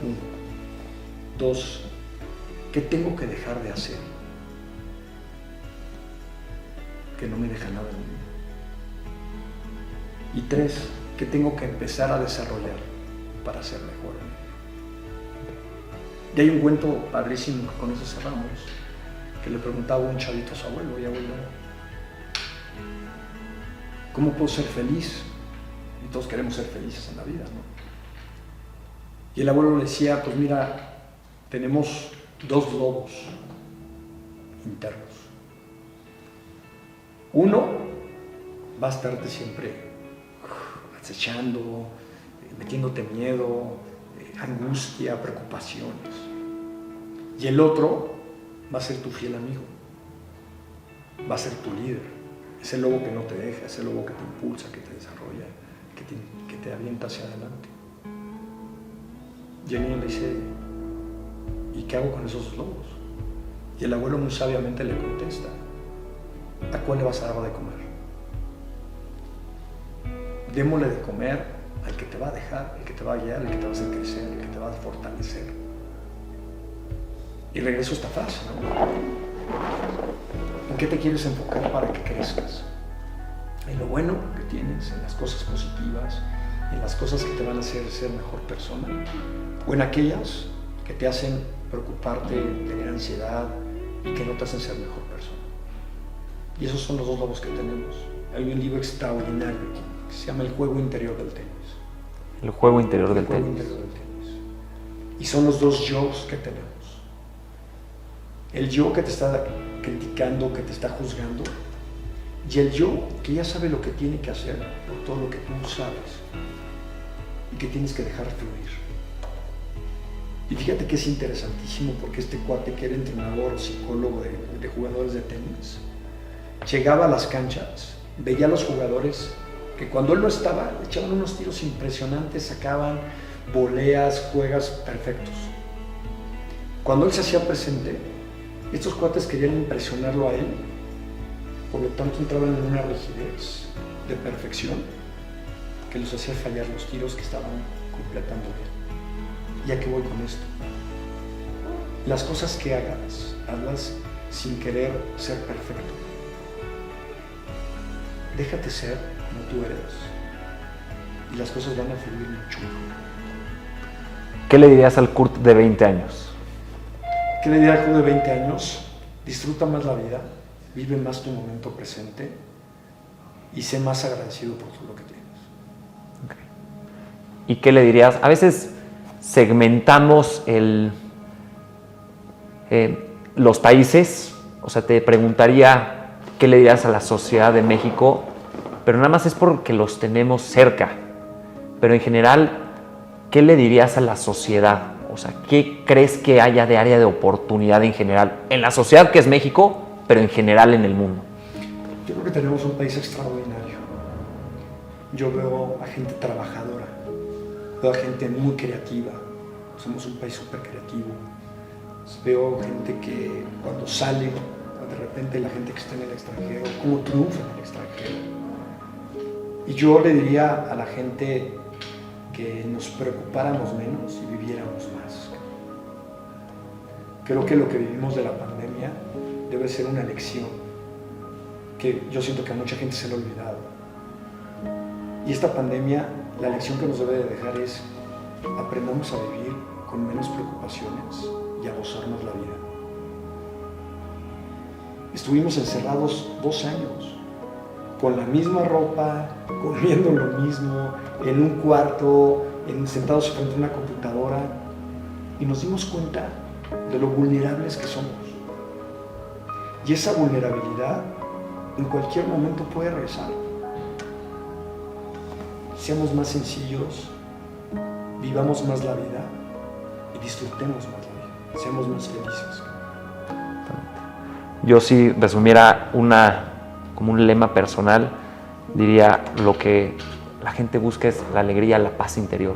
S2: 1. 2. ¿Qué tengo que dejar de hacer que no me deja nada en mi vida? Y 3. ¿Qué tengo que empezar a desarrollar para ser mejor? Y hay un cuento padrísimo que con eso cerramos, que le preguntaba un chavito a su abuelo: y abuelo, ¿cómo puedo ser feliz? Y todos queremos ser felices en la vida, ¿no? Y el abuelo le decía: pues mira, tenemos 2 lobos internos. Uno va a estarte siempre acechando, metiéndote miedo, angustia, preocupaciones. Y el otro va a ser tu fiel amigo, va a ser tu líder, ese lobo que no te deja, ese lobo que te impulsa, que te desarrolla, que te avienta hacia adelante. Y el niño le dice: ¿y qué hago con esos 2 lobos? Y el abuelo muy sabiamente le contesta: ¿a cuál le vas a dar de comer? Démosle de comer al que te va a dejar, el que te va a guiar, el que te va a hacer crecer, el que te va a fortalecer. Y regreso a esta frase, ¿no? ¿En qué te quieres enfocar para que crezcas? En lo bueno que tienes, en las cosas positivas, en las cosas que te van a hacer ser mejor persona, o en aquellas que te hacen preocuparte, tener ansiedad y que no te hacen ser mejor persona. Y esos son los 2 lobos que tenemos. Hay un libro extraordinario que se llama El juego interior del tenis.
S1: El juego interior del tenis.
S2: Y son los 2 yo's que tenemos. El yo que te está criticando, que te está juzgando, y el yo que ya sabe lo que tiene que hacer por todo lo que tú sabes y que tienes que dejar fluir. Y fíjate que es interesantísimo, porque este cuate, que era entrenador o psicólogo de jugadores de tenis, llegaba a las canchas, veía a los jugadores que cuando él no estaba echaban unos tiros impresionantes, sacaban voleas, juegas perfectos. Cuando él se hacía presente, estos cuates querían impresionarlo a él, por lo tanto entraban en una rigidez de perfección que los hacía fallar los tiros que estaban completando bien. ¿Y a qué voy con esto? Las cosas que hagas, hazlas sin querer ser perfecto. Déjate ser como tú eres y las cosas van a fluir mucho mejor.
S1: ¿Qué le dirías al Kurt de 20 años?
S2: ¿Qué le diría al Kurt de 20 años? Disfruta más la vida, vive más tu momento presente y sé más agradecido por todo lo que tienes.
S1: Okay. ¿Y qué le dirías? A veces segmentamos los países, o sea, te preguntaría qué le dirías a la sociedad de México, pero nada más es porque los tenemos cerca. Pero en general, ¿qué le dirías a la sociedad? O sea, ¿qué crees que haya de área de oportunidad en general? En la sociedad que es México, pero en general en el mundo.
S2: Yo creo que tenemos un país extraordinario. Yo veo a gente trabajadora, veo a gente muy creativa. Somos un país súper creativo. Veo gente que cuando sale, de repente la gente que está en el extranjero, cómo triunfa en el extranjero. Y yo le diría a la gente que nos preocupáramos menos y viviéramos más. Creo que lo que vivimos de la pandemia debe ser una lección que yo siento que a mucha gente se le ha olvidado. Y esta pandemia, la lección que nos debe de dejar es: aprendamos a vivir con menos preocupaciones y a gozar más la vida. Estuvimos encerrados 2 años, con la misma ropa, comiendo lo mismo, en un cuarto, sentados frente a una computadora, y nos dimos cuenta de lo vulnerables que somos. Y esa vulnerabilidad en cualquier momento puede regresar. Seamos más sencillos, vivamos más la vida y disfrutemos más la vida, seamos más felices.
S1: Yo si resumiera como un lema personal, diría lo que la gente busca es la alegría, la paz interior.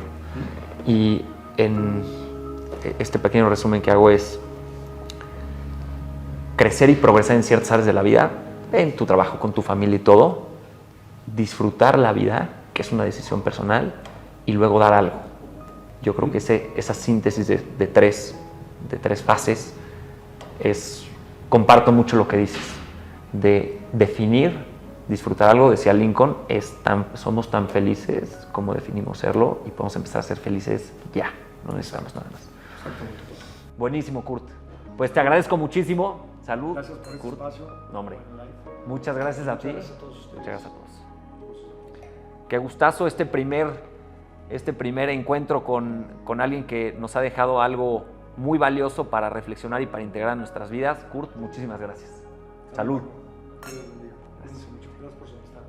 S1: Y en este pequeño resumen que hago es crecer y progresar en ciertas áreas de la vida, en tu trabajo, con tu familia y todo, disfrutar la vida, que es una decisión personal, y luego dar algo. Yo creo que esa síntesis de tres fases comparto mucho lo que dices, de definir, disfrutar algo. Decía Lincoln, somos tan felices como definimos serlo y podemos empezar a ser felices ya, no necesitamos nada más.
S2: Exactamente.
S1: Buenísimo, Kurt. Pues te agradezco muchísimo. Salud.
S2: Gracias por este
S1: Kurt.
S2: espacio.
S1: No, hombre. Muchas gracias a ti.
S2: Gracias a todos ustedes.
S1: Muchas gracias a todos. Qué gustazo este primer encuentro con alguien que nos ha dejado algo muy valioso para reflexionar y para integrar en nuestras vidas. Kurt, muchísimas gracias. Salud.
S2: Gracias por su amistad.